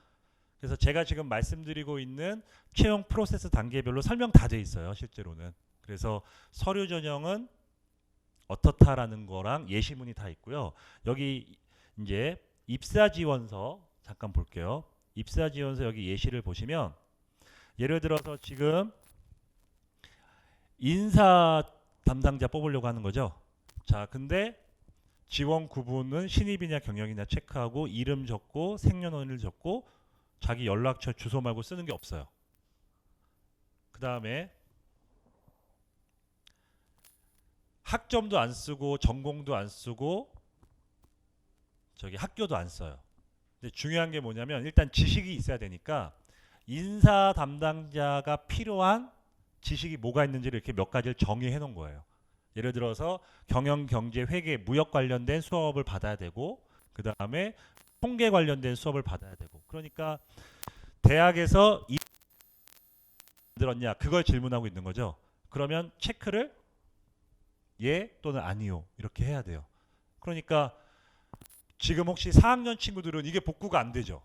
그래서 제가 지금 말씀드리고 있는 채용 프로세스 단계별로 설명 다 돼 있어요. 실제로는. 그래서 서류 전형은 어떻다라는 거랑 예시문이 다 있고요. 여기 이제 입사 지원서 잠깐 볼게요. 입사 지원서 여기 예시를 보시면 예를 들어서 지금 인사 담당자 뽑으려고 하는 거죠. 자, 근데 지원 구분은 신입이냐 경력이냐 체크하고 이름 적고 생년월일 적고 자기 연락처 주소 말고 쓰는 게 없어요. 그 다음에 학점도 안 쓰고 전공도 안 쓰고 저기 학교도 안 써요. 근데 중요한 게 뭐냐면 일단 지식이 있어야 되니까 인사 담당자가 필요한 지식이 뭐가 있는지를 이렇게 몇 가지를 정의해 놓은 거예요. 예를 들어서 경영, 경제, 회계, 무역 관련된 수업을 받아야 되고 그 다음에 통계 관련된 수업을 받아야 되고 그러니까 대학에서 이 들었냐 그걸 질문하고 있는 거죠. 그러면 체크를 예 또는 아니요 이렇게 해야 돼요. 그러니까 지금 혹시 4학년 친구들은 이게 복구가 안 되죠.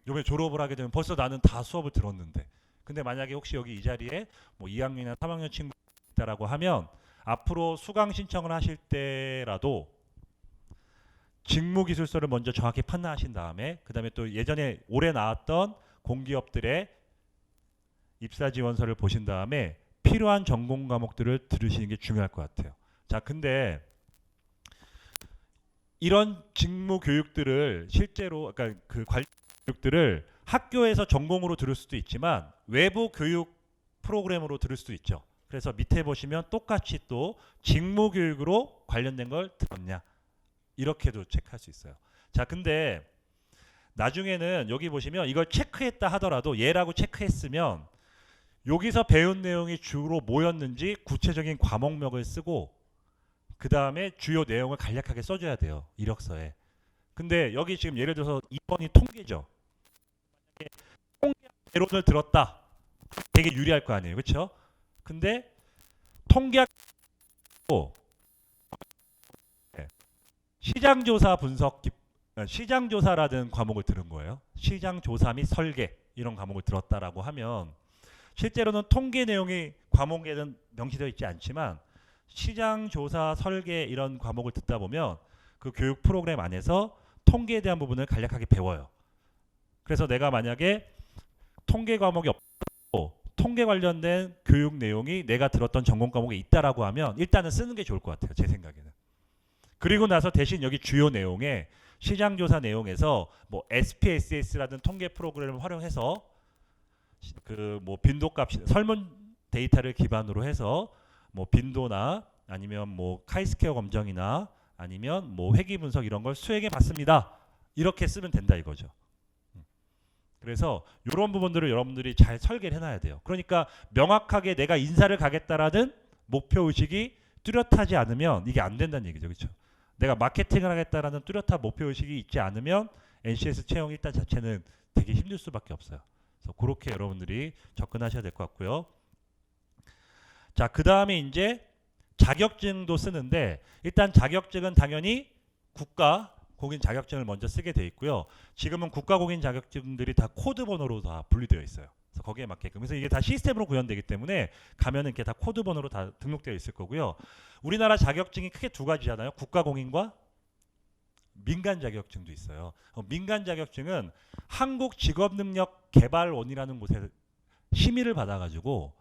이번에 졸업을 하게 되면 벌써 나는 다 수업을 들었는데 근데 만약에 혹시 여기 이 자리에 뭐 2학년이나 3학년 친구 있다라고 하면 앞으로 수강 신청을 하실 때라도 직무기술서를 먼저 정확히 판단하신 다음에 그 다음에 또 예전에 올해 나왔던 공기업들의 입사지원서를 보신 다음에 필요한 전공 과목들을 들으시는 게 중요할 것 같아요. 자, 근데 이런 직무 교육들을 실제로 그러니까 그 관련 교육들을 학교에서 전공으로 들을 수도 있지만 외부 교육 프로그램으로 들을 수도 있죠. 그래서 밑에 보시면 똑같이 또 직무 교육으로 관련된 걸 들었냐 이렇게도 체크할 수 있어요. 자, 근데 나중에는 여기 보시면 이걸 체크했다 하더라도 얘라고 체크했으면 여기서 배운 내용이 주로 뭐였는지 구체적인 과목명을 쓰고 그 다음에 주요 내용을 간략하게 써줘야 돼요. 이력서에. 근데 여기 지금 예를 들어서 2번이 통계죠. 통계 개론을 들었다. 되게 유리할 거 아니에요. 그렇죠? 근데 통계학 시장조사 분석 시장조사라는 과목을 들은 거예요. 시장조사 및 설계 이런 과목을 들었다라고 하면 실제로는 통계 내용이 과목에는 명시되어 있지 않지만 시장조사 설계 이런 과목을 듣다 보면 그 교육 프로그램 안에서 통계에 대한 부분을 간략하게 배워요. 그래서 내가 만약에 통계 과목이 없고 통계 관련된 교육 내용이 내가 들었던 전공 과목에 있다라고 하면 일단은 쓰는 게 좋을 것 같아요. 제 생각에는. 그리고 나서 대신 여기 주요 내용에 시장조사 내용에서 뭐 SPSS라는 통계 프로그램을 활용해서 그 뭐 빈도값 설문 데이터를 기반으로 해서 뭐 빈도나 아니면 뭐 카이스케어 검정이나 아니면 뭐 회계 분석 이런 걸 수행해 봤습니다. 이렇게 쓰면 된다 이거죠. 그래서 이런 부분들을 여러분들이 잘 설계를 해놔야 돼요. 그러니까 명확하게 내가 인사를 가겠다라는 목표 의식이 뚜렷하지 않으면 이게 안 된다는 얘기죠. 그렇죠? 내가 마케팅을 하겠다라는 뚜렷한 목표 의식이 있지 않으면 NCS 채용 일단 자체는 되게 힘들 수밖에 없어요. 그래서 그렇게 여러분들이 접근하셔야 될 것 같고요. 자, 그 다음에 이제 자격증도 쓰는데 일단 자격증은 당연히 국가 공인 자격증을 먼저 쓰게 돼 있고요. 지금은 국가 공인 자격증들이 다 코드 번호로 다 분리되어 있어요. 그래서 거기에 맞게끔. 그래서 이게 다 시스템으로 구현되기 때문에 가면은 이렇게 다 코드 번호로 다 등록되어 있을 거고요. 우리나라 자격증이 크게 두 가지잖아요. 국가 공인과 민간 자격증도 있어요. 민간 자격증은 한국직업능력개발원이라는 곳에 심의를 받아가지고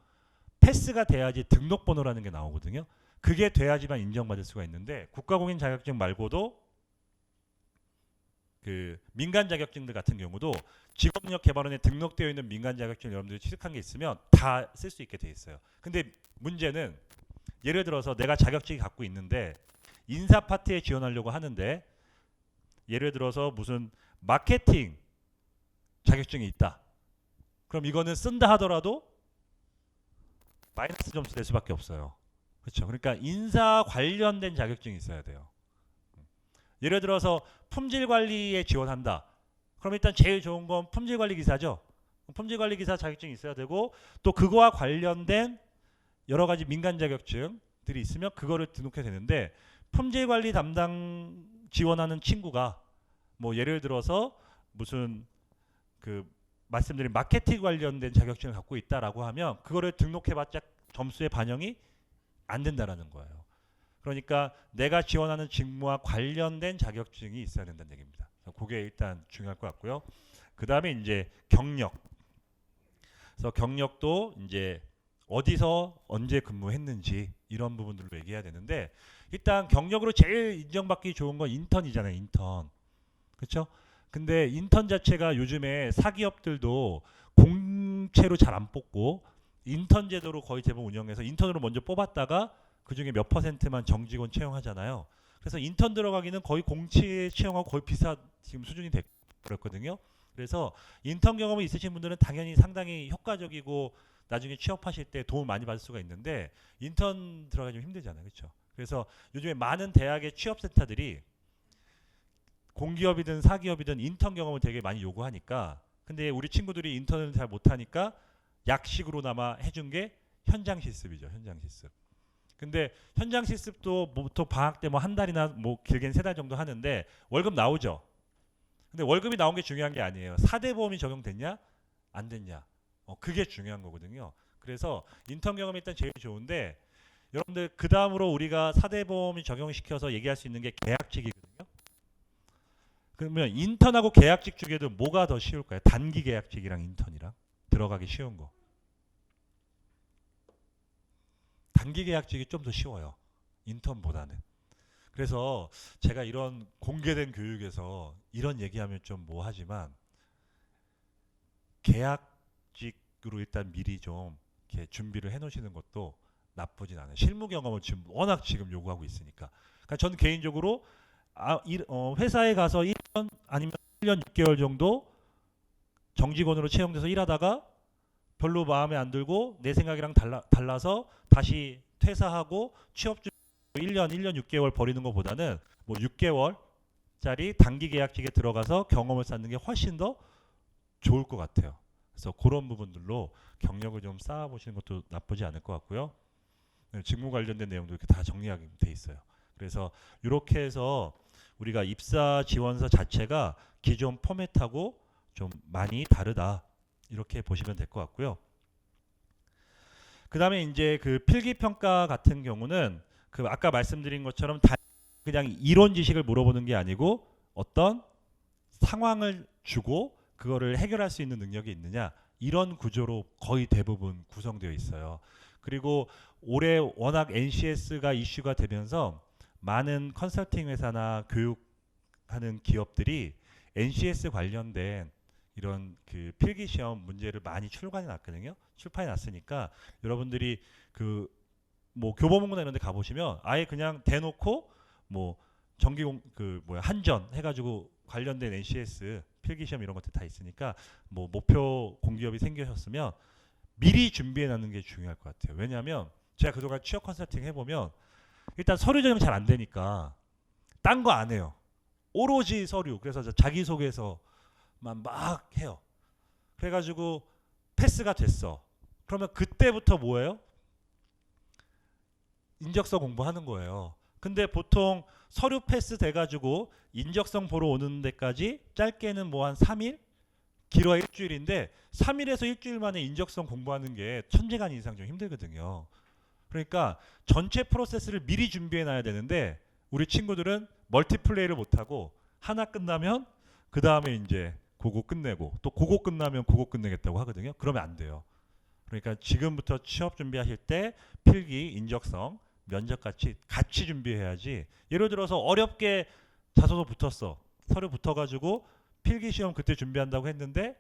패스가 돼야지 등록번호라는 게 나오거든요. 그게 돼야지만 인정받을 수가 있는데 국가공인 자격증 말고도 그 민간 자격증들 같은 경우도 직업능력개발원에 등록되어 있는 민간 자격증 여러분들이 취득한 게 있으면 다 쓸 수 있게 돼 있어요. 근데 문제는 예를 들어서 내가 자격증이 갖고 있는데 인사 파트에 지원하려고 하는데 예를 들어서 무슨 마케팅 자격증이 있다. 그럼 이거는 쓴다 하더라도 마이너스 점수 낼 수밖에 없어요. 그렇죠. 그러니까 인사 관련된 자격증이 있어야 돼요. 예를 들어서 품질 관리에 지원한다. 그럼 일단 제일 좋은 건 품질 관리 기사죠. 품질 관리 기사 자격증이 있어야 되고 또 그거와 관련된 여러 가지 민간 자격증들이 있으면 그거를 등록해야 되는데 품질 관리 담당 지원하는 친구가 뭐 예를 들어서 무슨 그 말씀드린 마케팅 관련된 자격증을 갖고 있다라고 하면 그거를 등록해봤자 점수에 반영이 안 된다라는 거예요. 그러니까 내가 지원하는 직무와 관련된 자격증이 있어야 된다는 얘기입니다. 그게 일단 중요할 것 같고요. 그 다음에 이제 경력. 그래서 경력도 이제 어디서 언제 근무했는지 이런 부분들로 얘기해야 되는데 일단 경력으로 제일 인정받기 좋은 건 인턴이잖아요. 인턴. 그렇죠? 근데 인턴 자체가 요즘에 사기업들도 공채로 잘 안 뽑고 인턴 제도로 거의 대부분 운영해서 인턴으로 먼저 뽑았다가 그중에 몇 퍼센트만 정직원 채용하잖아요. 그래서 인턴 들어가기는 거의 공채 채용하고 거의 비슷한 지금 수준이 됐거든요. 그래서 인턴 경험이 있으신 분들은 당연히 상당히 효과적이고 나중에 취업하실 때 도움 많이 받을 수가 있는데 인턴 들어가기 좀 힘들잖아요. 그렇죠? 그래서 요즘에 많은 대학의 취업센터들이 공기업이든 사기업이든 인턴 경험을 되게 많이 요구하니까 근데 우리 친구들이 인턴을 잘 못하니까 약식으로나마 해준 게 현장 실습이죠. 현장 실습. 근데 현장 실습도 보통 방학 때 뭐 한 달이나 뭐 길게는 3달 정도 하는데 월급 나오죠. 근데 월급이 나온 게 중요한 게 아니에요. 4대 보험이 적용됐냐? 안 됐냐? 그게 중요한 거거든요. 그래서 인턴 경험이 일단 제일 좋은데 여러분들 그 다음으로 우리가 4대 보험이 적용시켜서 얘기할 수 있는 게 계약직이거든요. 그러면 인턴하고 계약직 중에도 뭐가 더 쉬울까요? 단기 계약직이랑 인턴이랑 들어가기 쉬운 거. 단기 계약직이 좀 더 쉬워요. 인턴보다는. 그래서 제가 이런 공개된 교육에서 이런 얘기하면 좀 뭐하지만 계약직으로 일단 미리 좀 이렇게 준비를 해놓으시는 것도 나쁘진 않아요. 실무 경험을 지금 워낙 지금 요구하고 있으니까. 그러니까 저는 개인적으로 회사에 가서 1년 아니면 1년 6개월 정도 정직원으로 채용돼서 일하다가 별로 마음에 안 들고 내 생각이랑 달라서 다시 퇴사하고 취업 중 1년 6개월 버리는 것보다는 뭐 6개월짜리 단기 계약직에 들어가서 경험을 쌓는 게 훨씬 더 좋을 것 같아요. 그래서 그런 부분들로 경력을 좀 쌓아보시는 것도 나쁘지 않을 것 같고요. 직무 관련된 내용도 이렇게 다 정리하게 돼 있어요. 그래서 이렇게 해서 우리가 입사 지원서 자체가 기존 포맷하고 좀 많이 다르다 이렇게 보시면 될 것 같고요. 그 다음에 이제 그 필기평가 같은 경우는 그 아까 말씀드린 것처럼 그냥 이론 지식을 물어보는 게 아니고 어떤 상황을 주고 그거를 해결할 수 있는 능력이 있느냐 이런 구조로 거의 대부분 구성되어 있어요. 그리고 올해 워낙 NCS가 이슈가 되면서 많은 컨설팅 회사나 교육하는 기업들이 NCS 관련된 이런 그 필기 시험 문제를 많이 출판해 놨거든요. 출판해 놨으니까 여러분들이 그 뭐 교보문고나 이런 데 가 보시면 아예 그냥 대놓고 뭐 정기공 그 뭐야 한전 해 가지고 관련된 NCS 필기 시험 이런 것들 다 있으니까 뭐 목표 공기업이 생기셨으면 미리 준비해 놨는 게 중요할 것 같아요. 왜냐하면 제가 그동안 취업 컨설팅 해보면 일단 서류 전형 잘 안 되니까 딴 거 안 해요. 오로지 서류. 그래서 자기소개서만 막 해요. 그래가지고 패스가 됐어. 그러면 그때부터 뭐예요? 인적성 공부하는 거예요. 근데 보통 서류 패스 돼가지고 인적성 보러 오는 데까지 짧게는 뭐 한 3일? 길어야 일주일인데 3일에서 일주일 만에 인적성 공부하는 게 천재간 이상 좀 힘들거든요. 그러니까 전체 프로세스를 미리 준비해 놔야 되는데 우리 친구들은 멀티플레이를 못하고 하나 끝나면 그 다음에 이제 그거 끝내고 또 그거 끝나면 그거 끝내겠다고 하거든요. 그러면 안 돼요. 그러니까 지금부터 취업 준비하실 때 필기, 인적성, 면접 같이 준비해야지. 예를 들어서 어렵게 자소서 붙었어. 서류 붙어가지고 필기 시험 그때 준비한다고 했는데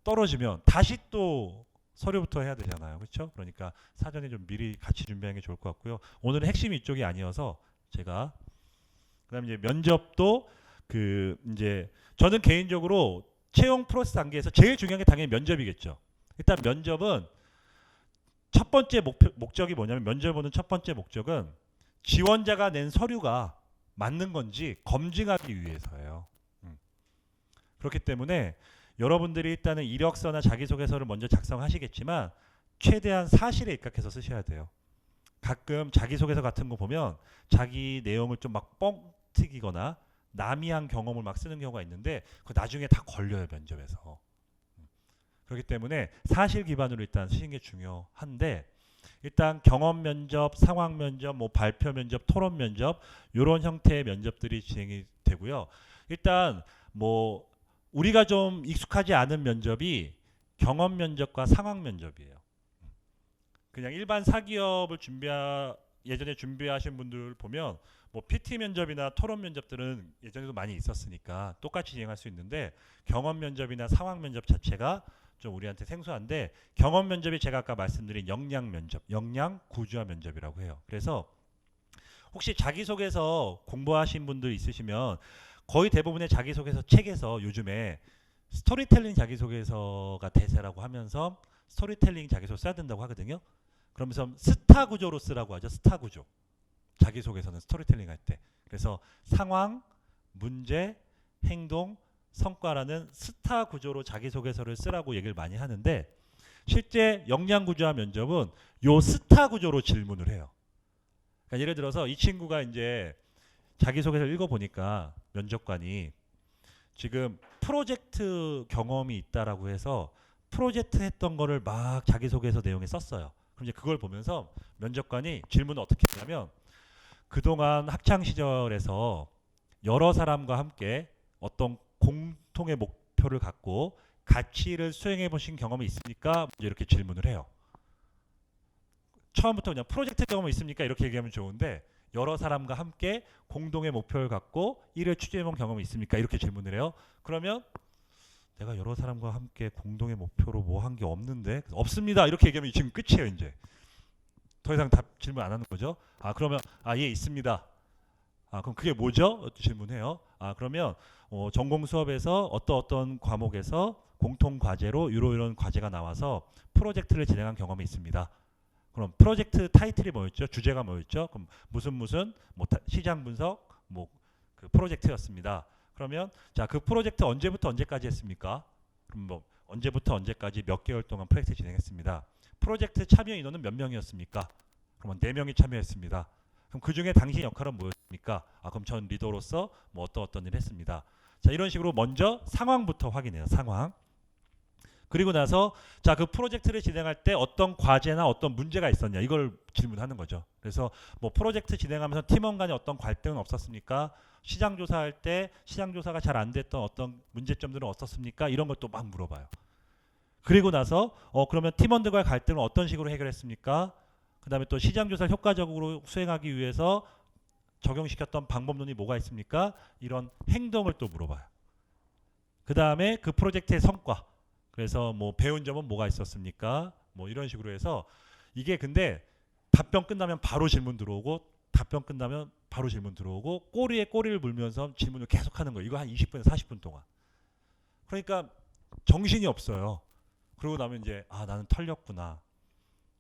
떨어지면 다시 또 서류부터 해야 되잖아요. 그렇죠? 그러니까 사전에 좀 미리 같이 준비하는 게 좋을 것 같고요. 오늘은 핵심이 이쪽이 아니어서 제가 그다음에 이제 면접도 그 이제 저는 개인적으로 채용 프로세스 단계에서 제일 중요한 게 당연히 면접이겠죠. 일단 면접은 첫 첫 번째 목적이 뭐냐면 면접을 보는 첫 번째 목적은 지원자가 낸 서류가 맞는 건지 검증하기 위해서예요. 그렇기 때문에 여러분들이 일단은 이력서나 자기소개서를 먼저 작성하시겠지만 최대한 사실에 입각해서 쓰셔야 돼요. 가끔 자기소개서 같은 거 보면 자기 내용을 좀 막 뻥튀기거나 남이 한 경험을 막 쓰는 경우가 있는데 그 나중에 다 걸려요, 면접에서. 그렇기 때문에 사실 기반으로 일단 쓰시는 게 중요한데, 일단 경험 면접, 상황 면접, 뭐 발표 면접, 토론 면접 이런 형태의 면접들이 진행이 되고요. 일단 뭐 우리가 좀 익숙하지 않은 면접이 경험 면접과 상황 면접이에요. 그냥 일반 사기업을 예전에 준비하신 분들 보면 뭐 PT 면접이나 토론 면접들은 예전에도 많이 있었으니까 똑같이 진행할 수 있는데, 경험 면접이나 상황 면접 자체가 좀 우리한테 생소한데, 경험 면접이 제가 아까 말씀드린 역량 면접, 역량 구조화 면접이라고 해요. 그래서 혹시 자기소개서 공부하신 분들 있으시면 거의 대부분의 자기소개서 책에서 요즘에 스토리텔링 자기소개서가 대세라고 하면서 스토리텔링 자기소개 써야 된다고 하거든요. 그러면서 스타 구조로 쓰라고 하죠. 스타 구조. 자기소개서는 스토리텔링 할 때. 그래서 상황, 문제, 행동, 성과라는 스타 구조로 자기소개서를 쓰라고 얘기를 많이 하는데, 실제 역량 구조화 면접은 요 스타 구조로 질문을 해요. 그러니까 예를 들어서 이 친구가 이제 자기소개서를 읽어보니까 면접관이 지금 프로젝트 경험이 있다라고 해서 프로젝트 했던 거를 막 자기소개서 내용에 썼어요. 그럼 이제 그걸 보면서 면접관이 질문을 어떻게 했냐면, 그동안 학창 시절에서 여러 사람과 함께 어떤 공통의 목표를 갖고 가치를 수행해 보신 경험이 있습니까? 이렇게 질문을 해요. 처음부터 그냥 프로젝트 경험이 있습니까? 이렇게 얘기하면 좋은데, 여러 사람과 함께 공동의 목표를 갖고 일을 추진해 본 경험이 있습니까? 이렇게 질문을 해요. 그러면 내가 여러 사람과 함께 공동의 목표로 뭐 한 게 없는데, 없습니다. 이렇게 얘기하면 지금 끝이에요. 이제 더 이상 답 질문 안 하는 거죠. 그러면 예, 있습니다. 그럼 그게 뭐죠? 질문해요. 그러면 전공 수업에서 어떤 과목에서 공통 과제로 이런 과제가 나와서 프로젝트를 진행한 경험이 있습니다. 그럼 프로젝트 타이틀이 뭐였죠? 주제가 뭐였죠? 그럼 무슨 뭐 시장 분석 뭐 그 프로젝트였습니다. 그러면 자, 그 프로젝트 언제부터 언제까지 했습니까? 그럼 뭐 언제부터 언제까지 몇 개월 동안 프로젝트 진행했습니다. 프로젝트 참여 인원은 몇 명이었습니까? 그러면 4명이 참여했습니다. 그럼 그 중에 당신 역할은 뭐였습니까? 그럼 전 리더로서 뭐 어떤 일을 했습니다. 자, 이런 식으로 먼저 상황부터 확인해요. 상황. 그리고 나서 자, 그 프로젝트를 진행할 때 어떤 과제나 어떤 문제가 있었냐, 이걸 질문하는 거죠. 그래서 뭐 프로젝트 진행하면서 팀원 간에 어떤 갈등은 없었습니까? 시장 조사할 때 시장 조사가 잘 안 됐던 어떤 문제점들은 없었습니까? 이런 것도 막 물어봐요. 그리고 나서 그러면 팀원들과의 갈등을 어떤 식으로 해결했습니까? 그 다음에 또 시장 조사를 효과적으로 수행하기 위해서 적용시켰던 방법론이 뭐가 있습니까? 이런 행동을 또 물어봐요. 그 다음에 그 프로젝트의 성과, 그래서 뭐 배운 점은 뭐가 있었습니까? 뭐 이런 식으로 해서, 이게 근데 답변 끝나면 바로 질문 들어오고, 답변 끝나면 바로 질문 들어오고, 꼬리에 꼬리를 물면서 질문을 계속하는 거예요. 이거 한 20분, 40분 동안. 그러니까 정신이 없어요. 그러고 나면 이제 나는 털렸구나.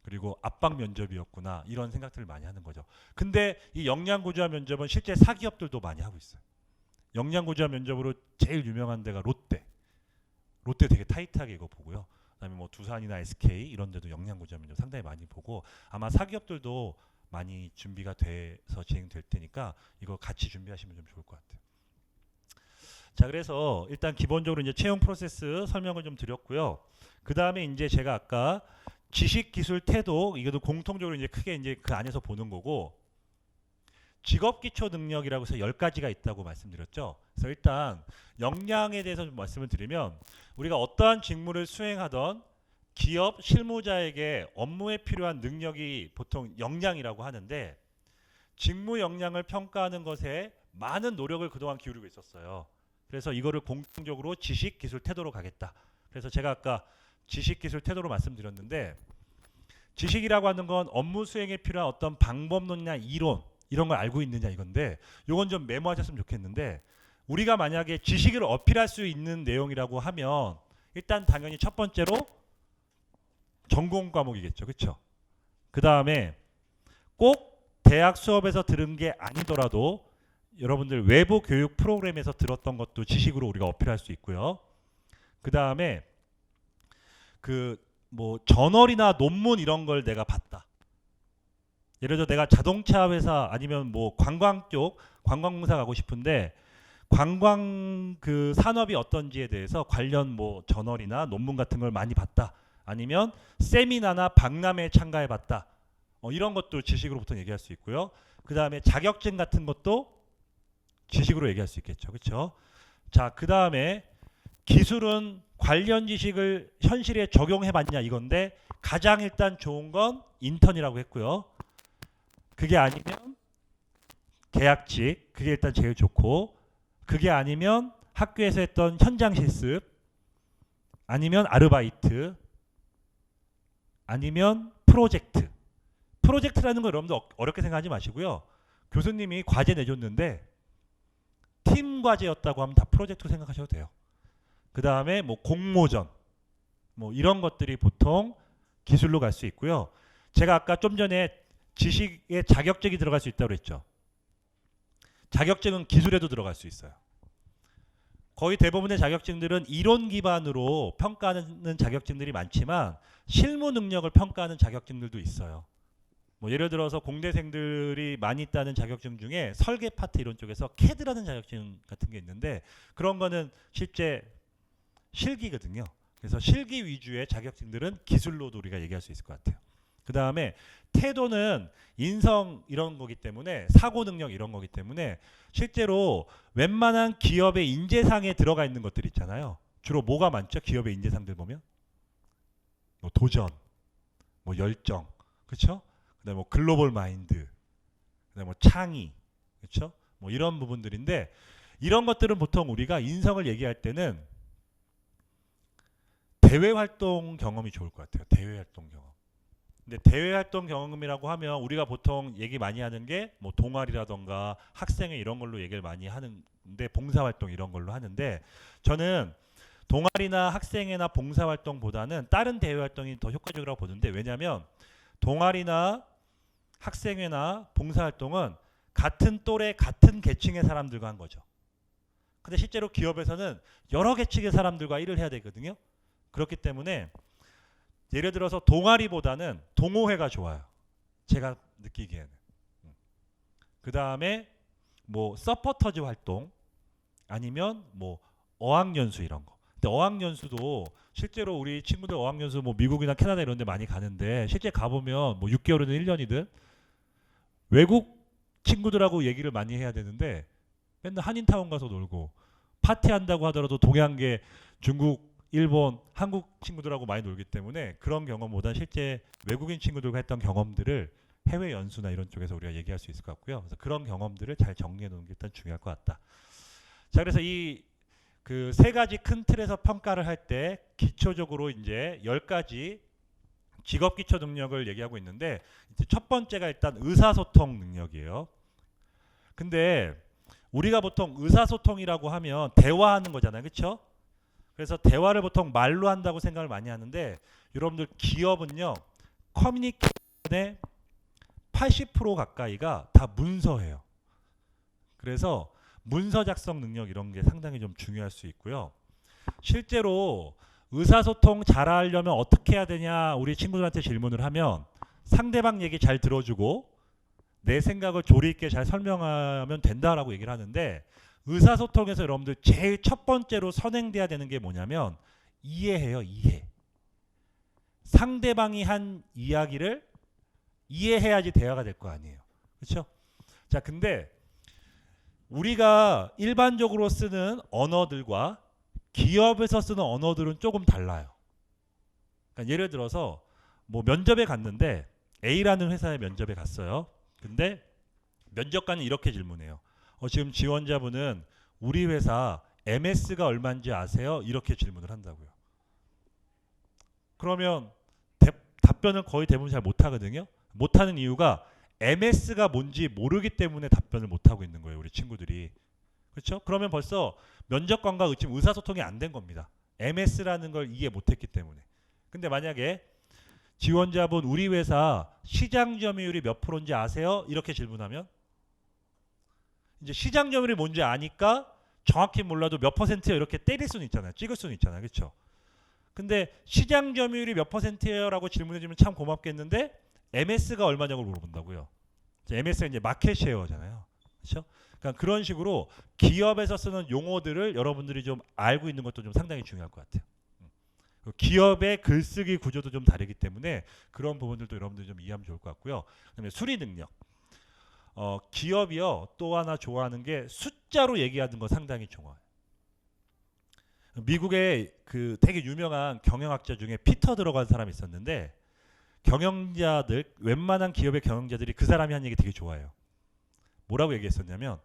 그리고 압박 면접이었구나. 이런 생각들을 많이 하는 거죠. 근데 이 역량구조화 면접은 실제 사기업들도 많이 하고 있어요. 역량구조화 면접으로 제일 유명한 데가 롯데 되게 타이트하게 이거 보고요. 그다음에 뭐 두산이나 SK 이런 데도 역량구조화 면접 상당히 많이 보고, 아마 사기업들도 많이 준비가 돼서 진행될 테니까 이거 같이 준비하시면 좀 좋을 것 같아요. 자, 그래서 일단 기본적으로 이제 채용 프로세스 설명을 좀 드렸고요. 그 다음에 이제 제가 아까 지식, 기술, 태도, 이것도 공통적으로 이제 크게 이제 그 안에서 보는 거고, 직업 기초 능력이라고 해서 10가지가 있다고 말씀드렸죠. 그래서 일단 역량에 대해서 좀 말씀을 드리면, 우리가 어떠한 직무를 수행하던 기업 실무자에게 업무에 필요한 능력이 보통 역량이라고 하는데, 직무 역량을 평가하는 것에 많은 노력을 그동안 기울이고 있었어요. 그래서 이거를 공통적으로 지식, 기술, 태도로 가겠다. 그래서 제가 아까 지식, 기술, 태도로 말씀드렸는데, 지식이라고 하는 건 업무 수행에 필요한 어떤 방법론이나 이론 이런 걸 알고 있느냐 이건데, 요건 좀 메모하셨으면 좋겠는데, 우리가 만약에 지식을 어필할 수 있는 내용이라고 하면 일단 당연히 첫 번째로 전공 과목이겠죠. 그렇죠? 그 다음에 꼭 대학 수업에서 들은 게 아니더라도 여러분들 외부 교육 프로그램에서 들었던 것도 지식으로 우리가 어필할 수 있고요. 그 다음에 그 뭐 저널이나 논문 이런 걸 내가 봤다. 예를 들어 내가 자동차 회사 아니면 뭐 관광 쪽 관광공사 가고 싶은데 관광 그 산업이 어떤지에 대해서 관련 뭐 저널이나 논문 같은 걸 많이 봤다. 아니면 세미나나 박람회에 참가해 봤다. 이런 것도 지식으로 보통 얘기할 수 있고요. 그 다음에 자격증 같은 것도 지식으로 얘기할 수 있겠죠. 그렇죠? 자, 그 다음에 기술은 관련 지식을 현실에 적용해 봤냐 이건데 가장 일단 좋은 건 인턴이라고 했고요. 그게 아니면 계약직, 그게 일단 제일 좋고, 그게 아니면 학교에서 했던 현장 실습, 아니면 아르바이트, 아니면 프로젝트. 프로젝트라는 거 여러분들 어렵게 생각하지 마시고요. 교수님이 과제 내줬는데 팀 과제였다고 하면 다 프로젝트로 생각하셔도 돼요. 그 다음에 뭐 공모전, 뭐 이런 것들이 보통 기술로 갈 수 있고요. 제가 아까 좀 전에 지식에 자격증이 들어갈 수 있다고 그랬죠. 자격증은 기술에도 들어갈 수 있어요. 거의 대부분의 자격증들은 이론 기반으로 평가하는 자격증들이 많지만 실무 능력을 평가하는 자격증들도 있어요. 뭐 예를 들어서 공대생들이 많이 따는 자격증 중에 설계 파트 이런 쪽에서 CAD라는 자격증 같은 게 있는데 그런 거는 실제 실기거든요. 그래서 실기 위주의 자격증들은 기술로도 우리가 얘기할 수 있을 것 같아요. 그 다음에 태도는 인성 이런 거기 때문에 사고 능력 이런 거기 때문에 실제로 웬만한 기업의 인재상에 들어가 있는 것들 있잖아요. 주로 뭐가 많죠? 기업의 인재상들 보면 뭐 도전, 뭐 열정, 그렇죠? 그다음에 뭐 글로벌 마인드, 그다음에 뭐 창의, 그렇죠? 뭐 이런 부분들인데 이런 것들은 보통 우리가 인성을 얘기할 때는 대외 활동 경험이 좋을 것 같아요. 대외 활동 경험. 근데 대외 활동 경험이라고 하면 우리가 보통 얘기 많이 하는 게 뭐 동아리라던가 학생회 이런 걸로 얘기를 많이 하는데 봉사활동 이런 걸로 하는데 저는 동아리나 학생회나 봉사활동보다는 다른 대외 활동이 더 효과적이라고 보는데 왜냐하면 동아리나 학생회나 봉사활동은 같은 또래 같은 계층의 사람들과 한 거죠. 근데 실제로 기업에서는 여러 계층의 사람들과 일을 해야 되거든요. 그렇기 때문에 예를 들어서 동아리보다는 동호회가 좋아요. 제가 느끼기에는. 그 다음에 뭐 서포터즈 활동 아니면 뭐 어학연수 이런 거. 근데 어학연수도 실제로 우리 친구들 어학연수 뭐 미국이나 캐나다 이런 데 많이 가는데 실제 가보면 뭐 6개월이든 1년이든 외국 친구들하고 얘기를 많이 해야 되는데 맨날 한인타운 가서 놀고 파티한다고 하더라도 동양계 중국 일본, 한국 친구들하고 많이 놀기 때문에 그런 경험보다 실제 외국인 친구들과 했던 경험들을 해외 연수나 이런 쪽에서 우리가 얘기할 수 있을 것 같고요. 그래서 그런 경험들을 잘 정리해 놓는 게 일단 중요할 것 같다. 자, 그래서 이 그 세 가지 큰 틀에서 평가를 할 때 기초적으로 이제 10가지 직업 기초 능력을 얘기하고 있는데 이제 첫 번째가 일단 의사소통 능력이에요. 근데 우리가 보통 의사소통이라고 하면 대화하는 거잖아요. 그렇죠? 그래서 대화를 보통 말로 한다고 생각을 많이 하는데 여러분들 기업은요. 커뮤니케이션의 80% 가까이가 다 문서예요. 그래서 문서 작성 능력 이런 게 상당히 좀 중요할 수 있고요. 실제로 의사소통 잘하려면 어떻게 해야 되냐 우리 친구들한테 질문을 하면 상대방 얘기 잘 들어주고 내 생각을 조리 있게 잘 설명하면 된다라고 얘기를 하는데 의사소통에서 여러분들 제일 첫 번째로 선행돼야 되는 게 뭐냐면 이해해요. 이해. 상대방이 한 이야기를 이해해야지 대화가 될 거 아니에요. 그렇죠? 자, 근데 우리가 일반적으로 쓰는 언어들과 기업에서 쓰는 언어들은 조금 달라요. 그러니까 예를 들어서 뭐 면접에 갔는데 A라는 회사에 면접에 갔어요. 근데 면접관은 이렇게 질문해요. 지금 지원자분은 우리 회사 MS가 얼마인지 아세요? 이렇게 질문을 한다고요. 그러면 답변을 거의 대부분 잘 못하거든요. 못하는 이유가 MS가 뭔지 모르기 때문에 답변을 못하고 있는 거예요. 우리 친구들이. 그렇죠? 그러면 벌써 면접관과 지금 의사소통이 안 된 겁니다. MS라는 걸 이해 못했기 때문에. 근데 만약에 지원자분 우리 회사 시장 점유율이 몇 프로인지 아세요? 이렇게 질문하면 이제 시장 점유율이 뭔지 아니까 정확히 몰라도 몇 퍼센트예요 이렇게 때릴 수는 있잖아요. 찍을 수는 있잖아요. 그렇죠? 근데 시장 점유율이 몇 퍼센트예요? 라고 질문해 주면 참 고맙겠는데 MS가 얼마냐고 물어본다고요. MS가 이제 마켓 쉐어잖아요. 그렇죠? 그러니까 그런 식으로 기업에서 쓰는 용어들을 여러분들이 좀 알고 있는 것도 좀 상당히 중요할 것 같아요. 기업의 글쓰기 구조도 좀 다르기 때문에 그런 부분들도 여러분들이 좀 이해하면 좋을 것 같고요. 그다음에 수리 능력. 기업이요 또 하나 좋아하는 게 숫자로 얘기하는 거 상당히 좋아해요. 미국에 그 되게 유명한 경영학자 중에 피터 들어간 사람이 있었는데 경영자들 웬만한 기업의 경영자들이 그 사람이 한 얘기 되게 좋아해요. 뭐라고 얘기했었냐면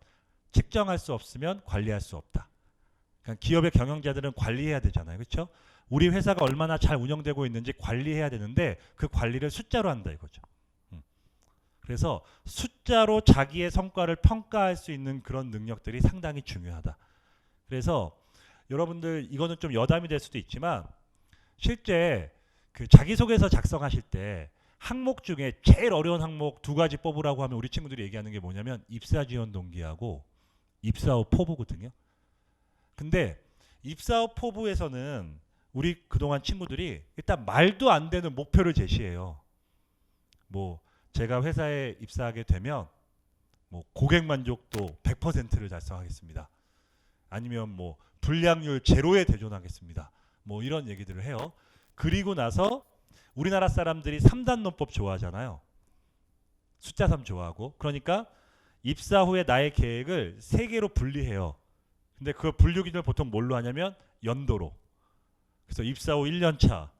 측정할 수 없으면 관리할 수 없다. 그러니까 기업의 경영자들은 관리해야 되잖아요. 그렇죠? 우리 회사가 얼마나 잘 운영되고 있는지 관리해야 되는데 그 관리를 숫자로 한다 이거죠. 그래서 숫자로 자기의 성과를 평가할 수 있는 그런 능력들이 상당히 중요하다. 그래서 여러분들 이거는 좀 여담이 될 수도 있지만 실제 그 자기소개서 작성하실 때 항목 중에 제일 어려운 항목 두 가지 뽑으라고 하면 우리 친구들이 얘기하는 게 뭐냐면 입사 지원 동기하고 입사 후 포부거든요. 근데 입사 후 포부에서는 우리 그동안 친구들이 일단 말도 안 되는 목표를 제시해요. 뭐 제가 회사에 입사하게 되면 뭐 고객 만족도 100%를 달성하겠습니다. 아니면 뭐 불량률 제로에 대존하겠습니다. 뭐 이런 얘기들을 해요. 그리고 나서 우리나라 사람들이 3단 논법 좋아하잖아요. 숫자 3 좋아하고. 그러니까 입사 후에 나의 계획을 3개로 분리해요. 근데 그 분류 기준을 보통 뭘로 하냐면 연도로. 그래서 입사 후 1년 차,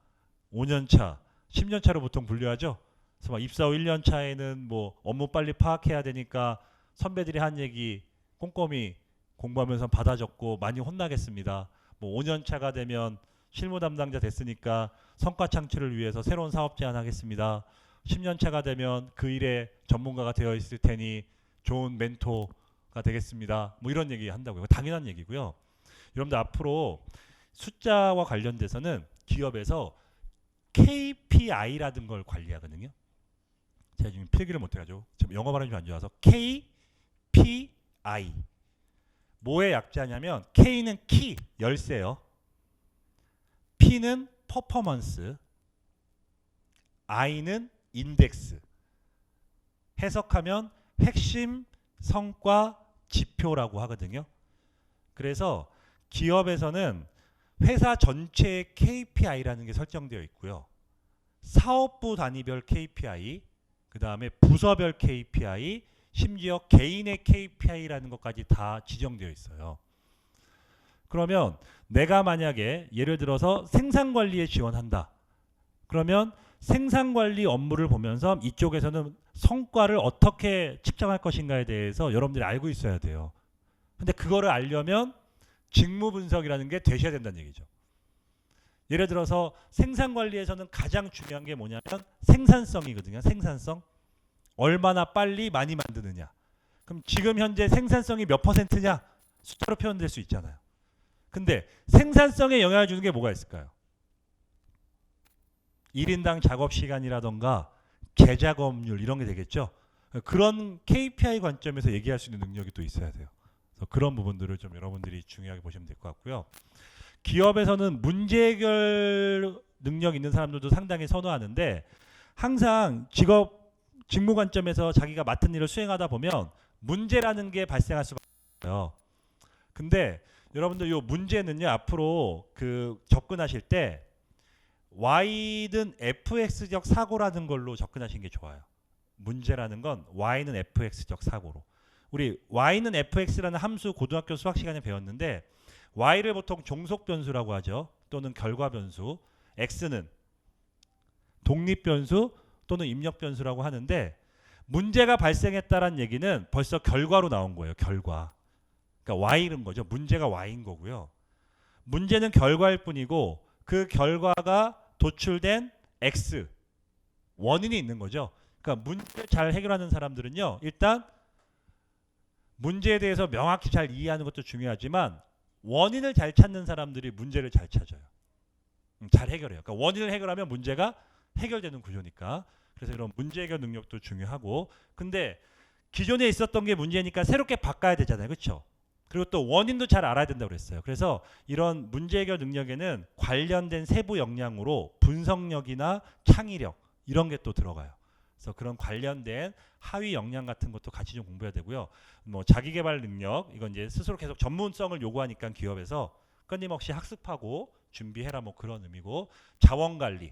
5년 차, 10년 차로 보통 분류하죠. 그래서 막 입사 후 1년 차에는 뭐 업무 빨리 파악해야 되니까 선배들이 한 얘기 꼼꼼히 공부하면서 받아 적고 많이 혼나겠습니다. 뭐 5년 차가 되면 실무 담당자 됐으니까 성과 창출을 위해서 새로운 사업 제안하겠습니다. 10년 차가 되면 그 일에 전문가가 되어 있을 테니 좋은 멘토가 되겠습니다. 뭐 이런 얘기 한다고요. 당연한 얘기고요. 여러분들 앞으로 숫자와 관련돼서는 기업에서 KPI라는 걸 관리하거든요. 제가 지금 필기를 못해가지고 지금 영어 발음이 좀 안 좋아서 KPI 뭐의 약자냐면 K는 키 열쇠요. P는 퍼포먼스, I는 인덱스. 해석하면 핵심 성과 지표라고 하거든요. 그래서 기업에서는 회사 전체의 KPI라는 게 설정되어 있고요. 사업부 단위별 KPI, 그 다음에 부서별 KPI, 심지어 개인의 KPI라는 것까지 다 지정되어 있어요. 그러면 내가 만약에 예를 들어서 생산관리에 지원한다. 그러면 생산관리 업무를 보면서 이쪽에서는 성과를 어떻게 측정할 것인가에 대해서 여러분들이 알고 있어야 돼요. 근데 그거를 알려면 직무 분석이라는 게 되셔야 된다는 얘기죠. 예를 들어서 생산관리에서는 가장 중요한 게 뭐냐면 생산성이거든요. 생산성. 얼마나 빨리 많이 만드느냐. 그럼 지금 현재 생산성이 몇 %냐? 숫자로 표현될 수 있잖아요. 근데 생산성에 영향을 주는 게 뭐가 있을까요? 1인당 작업 시간이라던가 재작업률 이런 게 되겠죠. 그런 KPI 관점에서 얘기할 수 있는 능력이 또 있어야 돼요. 그래서 그런 부분들을 좀 여러분들이 중요하게 보시면 될 것 같고요. 기업에서는 문제 해결 능력 있는 사람들도 상당히 선호하는데 항상 직무 관점에서 자기가 맡은 일을 수행하다 보면 문제라는 게 발생할 수밖에 없어요. 근데 여러분들 이 문제는요 앞으로 그 접근하실 때 Y는 FX적 사고라는 걸로 접근하시는 게 좋아요. 문제라는 건 Y는 FX적 사고로. 우리 Y는 FX라는 함수 고등학교 수학 시간에 배웠는데 Y를 보통 종속 변수라고 하죠. 또는 결과 변수. X는 독립 변수 또는 입력 변수라고 하는데 문제가 발생했다는 얘기는 벌써 결과로 나온 거예요. 결과. 그러니까 Y인 거죠. 문제가 Y인 거고요. 문제는 결과일 뿐이고 그 결과가 도출된 X 원인이 있는 거죠. 그러니까 문제를 잘 해결하는 사람들은요. 일단 문제에 대해서 명확히 잘 이해하는 것도 중요하지만 원인을 잘 찾는 사람들이 문제를 잘 찾아요. 잘 해결해요. 그러니까 원인을 해결하면 문제가 해결되는 구조니까. 그래서 그래서 이런 문제 해결 능력도 중요하고, 근데 기존에 있었던 게 문제니까 새롭게 바꿔야 되잖아요. 그렇죠? 그리고 또 원인도 잘 알아야 된다고 그랬어요. 그래서 이런 문제 해결 능력에는 관련된 세부 역량으로 분석력이나 창의력 이런 게 또 들어가요. 그래서 그런 관련된 하위 역량 같은 것도 같이 좀 공부해야 되고요. 뭐 자기 개발 능력, 이건 이제 스스로 계속 전문성을 요구하니까 기업에서 끊임없이 학습하고 준비해라, 뭐 그런 의미고, 자원 관리.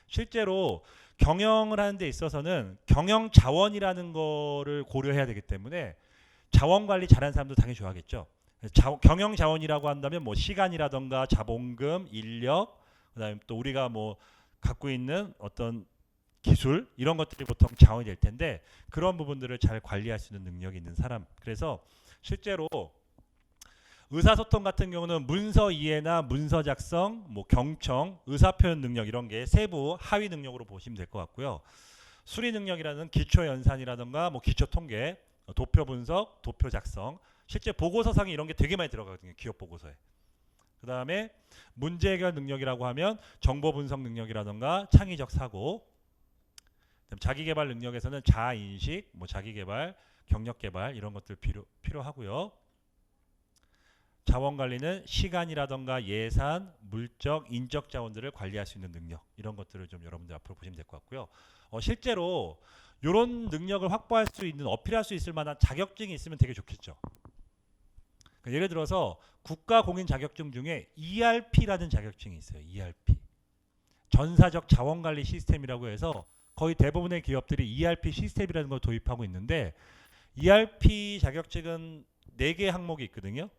실제로 경영을 하는 데 있어서는 경영 자원이라는 거를 고려해야 되기 때문에 자원 관리 잘하는 사람도 당연히 좋아하겠죠. 경영 자원이라고 한다면 뭐 시간이라던가 자본금, 인력, 그다음에 또 우리가 뭐 갖고 있는 어떤 기술 이런 것들이 보통 자원이 될 텐데, 그런 부분들을 잘 관리할 수 있는 능력이 있는 사람. 그래서 실제로 의사소통 같은 경우는 문서 이해나 문서 작성, 뭐 경청, 의사표현 능력 이런 게 세부 하위 능력으로 보시면 될 것 같고요. 수리 능력이라는 기초 연산이라든가 뭐 기초 통계, 도표 분석, 도표 작성, 실제 보고서상에 이런 게 되게 많이 들어가거든요. 기업 보고서에. 그 다음에 문제 해결 능력이라고 하면 정보 분석 능력이라든가 창의적 사고, 자기 개발 능력에서는 자아 인식, 뭐 자기 개발, 경력 개발 이런 것들 필요하고요. 자원 관리는 시간이라던가 예산, 물적, 인적 자원들을 관리할 수 있는 능력, 이런 것들을 좀 여러분들 앞으로 보시면 될 것 같고요. 실제로 이런 능력을 확보할 수 있는, 어필할 수 있을 만한 자격증이 있으면 되게 좋겠죠. 예를 들어서 국가공인 자격증 중에 ERP라는 자격증이 있어요. ERP. 전사적 자원관리 시스템이라고 해서 거의 대부분의 기업들이 ERP 시스템이라는 걸 도입하고 있는데, ERP 자격증은 4개 항목이 있거든요.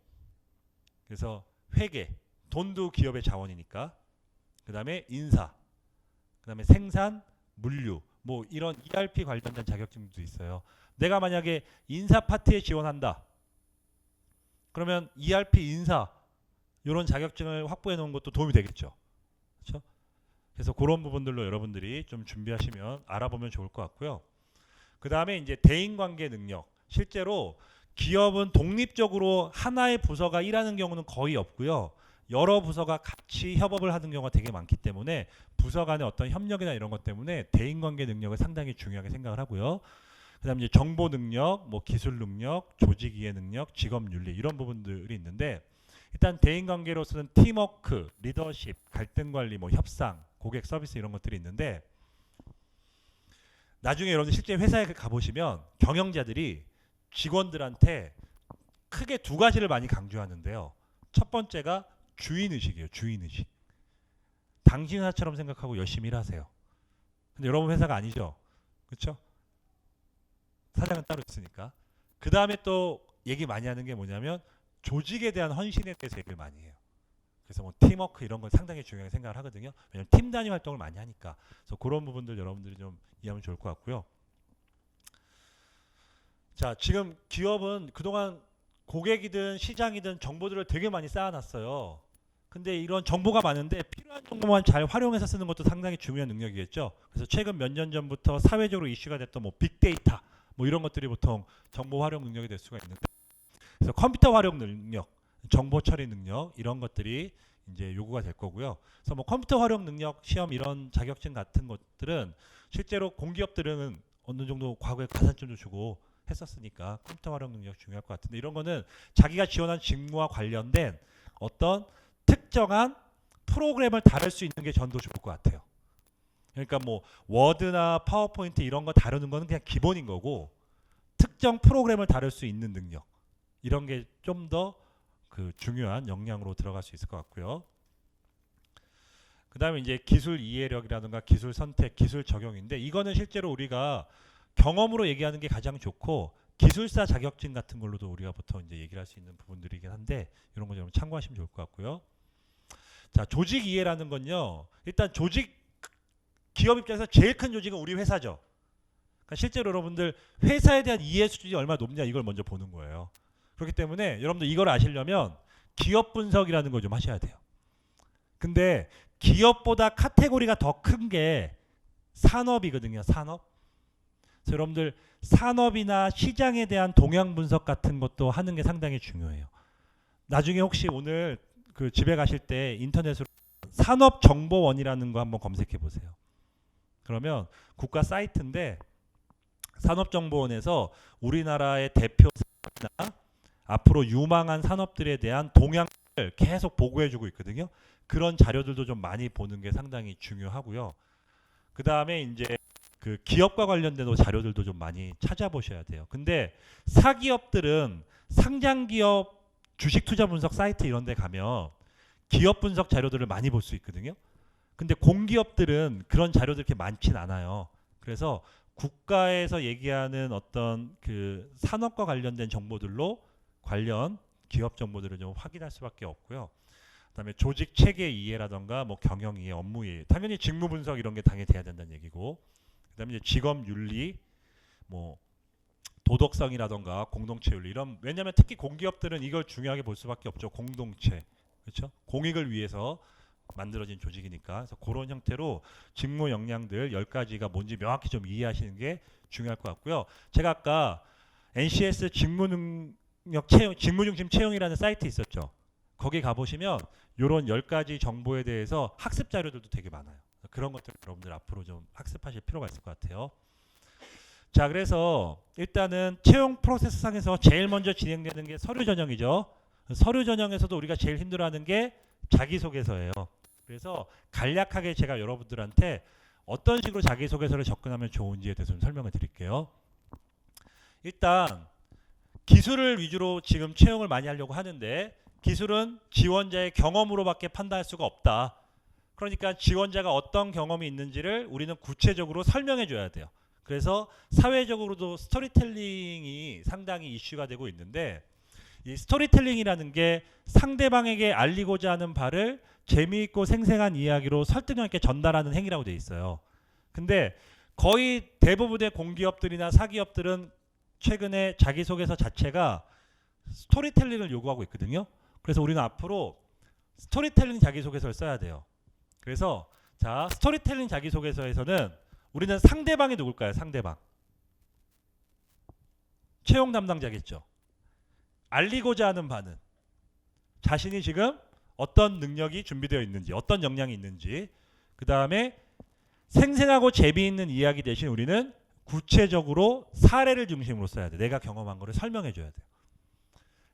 그래서 회계, 돈도 기업의 자원이니까, 그 다음에 인사, 그 다음에 생산, 물류, 뭐 이런 ERP 관련된 자격증도 있어요. 내가 만약에 인사 파트에 지원한다, 그러면 ERP 인사 이런 자격증을 확보해 놓은 것도 도움이 되겠죠. 그렇죠? 그래서 그런 부분들로 여러분들이 좀 준비하시면, 알아보면 좋을 것 같고요. 그 다음에 이제 대인관계 능력. 실제로 기업은 독립적으로 하나의 부서가 일하는 경우는 거의 없고요. 여러 부서가 같이 협업을 하는 경우가 되게 많기 때문에 부서 간의 어떤 협력이나 이런 것 때문에 대인관계 능력을 상당히 중요하게 생각을 하고요. 그 다음에 이제 정보 능력, 뭐 기술 능력, 조직 이해 능력, 직업 윤리 이런 부분들이 있는데, 일단 대인관계로서는 팀워크, 리더십, 갈등 관리, 뭐 협상, 고객 서비스 이런 것들이 있는데, 나중에 여러분들 실제 회사에 가보시면 경영자들이 직원들한테 크게 2가지를 많이 강조하는데요. 첫 번째가 주인의식이에요. 주인의식. 당신 회사처럼 생각하고 열심히 일하세요. 근데 여러분 회사가 아니죠. 그렇죠? 사장은 따로 있으니까. 그 다음에 또 얘기 많이 하는 게 뭐냐면 조직에 대한 헌신에 대해서 얘기를 많이 해요. 그래서 뭐 팀워크 이런 걸 상당히 중요하게 생각을 하거든요. 왜냐면 팀 단위 활동을 많이 하니까. 그래서 그런 부분들 여러분들이 좀 이해하면 좋을 것 같고요. 자, 지금 기업은 그동안 고객이든 시장이든 정보들을 되게 많이 쌓아놨어요. 근데 이런 정보가 많은데 필요한 정보만 잘 활용해서 쓰는 것도 상당히 중요한 능력이겠죠. 그래서 최근 몇 년 전부터 사회적으로 이슈가 됐던 뭐 빅데이터 뭐 이런 것들이 보통 정보 활용 능력이 될 수가 있는데, 그래서 컴퓨터 활용 능력, 정보 처리 능력 이런 것들이 이제 요구가 될 거고요. 그래서 뭐 컴퓨터 활용 능력 시험 이런 자격증 같은 것들은 실제로 공기업들은 어느 정도 과거에 가산점도 주고 했었으니까 컴퓨터 활용 능력 중요할 것 같은데, 이런 거는 자기가 지원한 직무와 관련된 어떤 특정한 프로그램을 다룰 수 있는 게 전도 좋을 것 같아요. 그러니까 뭐 워드나 파워포인트 이런 거 다루는 거는 그냥 기본인 거고, 특정 프로그램을 다룰 수 있는 능력 이런 게 좀 더 그 중요한 역량으로 들어갈 수 있을 것 같고요. 그 다음에 이제 기술 이해력이라든가 기술 선택, 기술 적용인데, 이거는 실제로 우리가 경험으로 얘기하는 게 가장 좋고, 기술사 자격증 같은 걸로도 우리가 보통 이제 얘기를 할 수 있는 부분들이긴 한데, 이런 거 좀 참고하시면 좋을 것 같고요. 자, 조직 이해라는 건요. 일단 기업 입장에서 제일 큰 조직은 우리 회사죠. 그러니까 실제로 여러분들 회사에 대한 이해 수준이 얼마나 높냐 이걸 먼저 보는 거예요. 그렇기 때문에 여러분들 이걸 아시려면 기업 분석이라는 걸 좀 하셔야 돼요. 근데 기업보다 카테고리가 더 큰 게 산업이거든요. 산업. 그래서 여러분들 산업이나 시장에 대한 동향 분석 같은 것도 하는 게 상당히 중요해요. 나중에 혹시 오늘 그 집에 가실 때 인터넷으로 산업정보원이라는 거 한번 검색해 보세요. 그러면 국가 사이트인데 산업정보원에서 우리나라의 대표 산업이나 앞으로 유망한 산업들에 대한 동향을 계속 보고해주고 있거든요. 그런 자료들도 좀 많이 보는 게 상당히 중요하고요. 그 다음에 이제 그 기업과 관련된 자료들도 좀 많이 찾아보셔야 돼요. 근데 사기업들은 상장기업 주식 투자 분석 사이트 이런 데 가면 기업 분석 자료들을 많이 볼 수 있거든요. 근데 공기업들은 그런 자료들이 그렇게 많진 않아요. 그래서 국가에서 얘기하는 어떤 그 산업과 관련된 정보들로 관련 기업 정보들을 좀 확인할 수밖에 없고요. 그다음에 조직 체계 이해라던가 뭐 경영 이해, 업무 이해, 당연히 직무 분석 이런 게 당연히 돼야 된다는 얘기고, 그다음에 이제 직업 윤리, 뭐 도덕성이라던가 공동체 윤리 이런, 왜냐하면 특히 공기업들은 이걸 중요하게 볼 수밖에 없죠. 공동체, 그렇죠? 공익을 위해서 만들어진 조직이니까. 그래서 그런 형태로 직무 역량들 10가지가 뭔지 명확히 좀 이해하시는 게 중요할 것 같고요. 제가 아까 NCS 직무 능력 채용, 직무 중심 채용이라는 사이트 있었죠. 거기 가보시면 이런 10가지 정보에 대해서 학습 자료들도 되게 많아요. 그런 것들 여러분들 앞으로 좀 학습하실 필요가 있을 것 같아요. 자, 그래서 일단은 채용 프로세스 상에서 제일 먼저 진행되는 게 서류 전형이죠. 서류 전형에서도 우리가 제일 힘들어하는 게 자기소개서예요. 그래서 간략하게 제가 여러분들한테 어떤 식으로 자기소개서를 접근하면 좋은지에 대해서 좀 설명을 드릴게요. 일단 기술을 위주로 지금 채용을 많이 하려고 하는데, 기술은 지원자의 경험으로밖에 판단할 수가 없다. 그러니까 지원자가 어떤 경험이 있는지를 우리는 구체적으로 설명해 줘야 돼요. 그래서 사회적으로도 스토리텔링이 상당히 이슈가 되고 있는데, 이 스토리텔링이라는 게 상대방에게 알리고자 하는 바를 재미있고 생생한 이야기로 설득력 있게 전달하는 행위라고 되어 있어요. 근데 거의 대부분의 공기업들이나 사기업들은 최근에 자기소개서 자체가 스토리텔링을 요구하고 있거든요. 그래서 우리는 앞으로 스토리텔링 자기소개서를 써야 돼요. 그래서 자, 스토리텔링 자기소개서에서는 우리는 상대방이 누굴까요? 상대방. 채용 담당자겠죠. 알리고자 하는 바는 자신이 지금 어떤 능력이 준비되어 있는지, 어떤 역량이 있는지, 그 다음에 생생하고 재미있는 이야기 대신 우리는 구체적으로 사례를 중심으로 써야 돼. 내가 경험한 거를 설명해 줘야 돼요.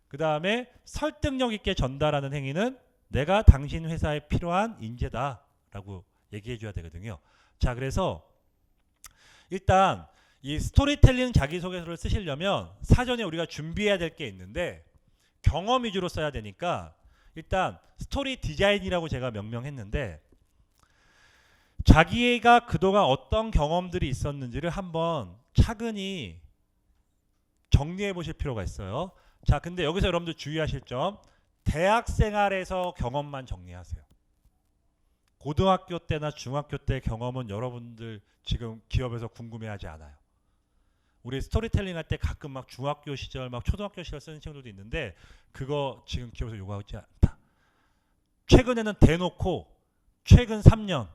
그 다음에 설득력 있게 전달하는 행위는 내가 당신 회사에 필요한 인재다라고 얘기해 줘야 되거든요. 자, 그래서 일단 이 스토리텔링 자기소개서를 쓰시려면 사전에 우리가 준비해야 될 게 있는데, 경험 위주로 써야 되니까 일단 스토리 디자인이라고 제가 명명했는데, 자기가 그동안 어떤 경험들이 있었는지를 한번 차근히 정리해 보실 필요가 있어요. 자, 근데 여기서 여러분들 주의하실 점, 대학 생활에서 경험만 정리하세요. 고등학교 때나 중학교 때 경험은 여러분들 지금 기업에서 궁금해하지 않아요. 우리 스토리텔링 할 때 가끔 막 중학교 시절, 막 초등학교 시절 쓰는 친구들도 있는데, 그거 지금 기업에서 요구하지 않다. 최근에는 대놓고 최근 3년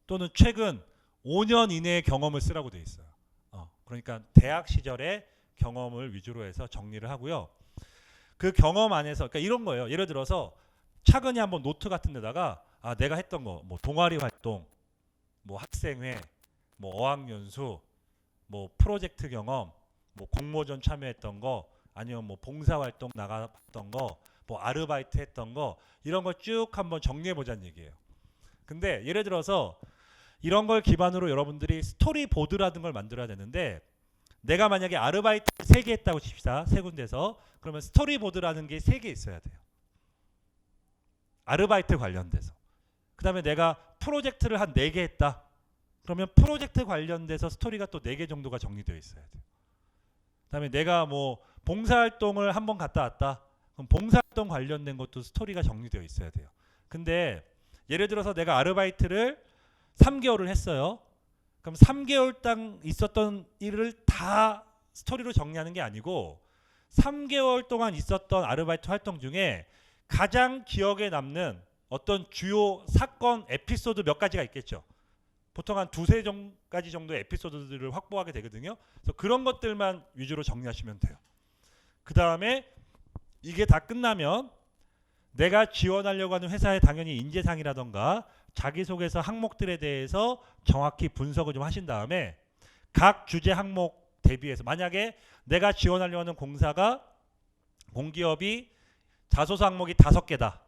또는 최근 5년 이내의 경험을 쓰라고 돼 있어요. 그러니까 대학 시절의 경험을 위주로 해서 정리를 하고요. 그 경험 안에서, 그러니까 이런 거예요. 예를 들어서 차근히 한번 노트 같은 데다가 내가 했던 거, 뭐 동아리 활동, 뭐 학생회, 뭐 어학연수, 뭐 프로젝트 경험, 뭐 공모전 참여했던 거, 아니면 뭐 봉사활동 나가봤던 거, 뭐 아르바이트 했던 거, 이런 걸 쭉 한번 정리해 보자는 얘기예요. 근데 예를 들어서 이런 걸 기반으로 여러분들이 스토리보드라는 걸 만들어야 되는데, 내가 만약에 아르바이트 3개 했다고 칩시다. 3군데서. 그러면 스토리보드라는 게 3개 있어야 돼요. 아르바이트 관련돼서. 그 다음에 내가 프로젝트를 한 4개 했다. 그러면 프로젝트 관련돼서 스토리가 또 4개 정도가 정리되어 있어야 돼요. 그 다음에 내가 뭐 봉사활동을 한번 갔다 왔다. 그럼 봉사활동 관련된 것도 스토리가 정리되어 있어야 돼요. 근데 예를 들어서 내가 아르바이트를 3개월을 했어요. 그럼 3개월 당 있었던 일을 다 스토리로 정리하는 게 아니고, 3개월 동안 있었던 아르바이트 활동 중에 가장 기억에 남는 어떤 주요 사건, 에피소드 몇 가지가 있겠죠. 보통 한 2-3가지 정도의 에피소드들을 확보하게 되거든요. 그래서 그런 것들만 위주로 정리하시면 돼요. 그 다음에 이게 다 끝나면 내가 지원하려고 하는 회사에 당연히 인재상이라던가 자기소개서 항목들에 대해서 정확히 분석을 좀 하신 다음에 각 주제 항목 대비해서 만약에 내가 지원하려고 하는 공기업이 자소서 항목이 5개다.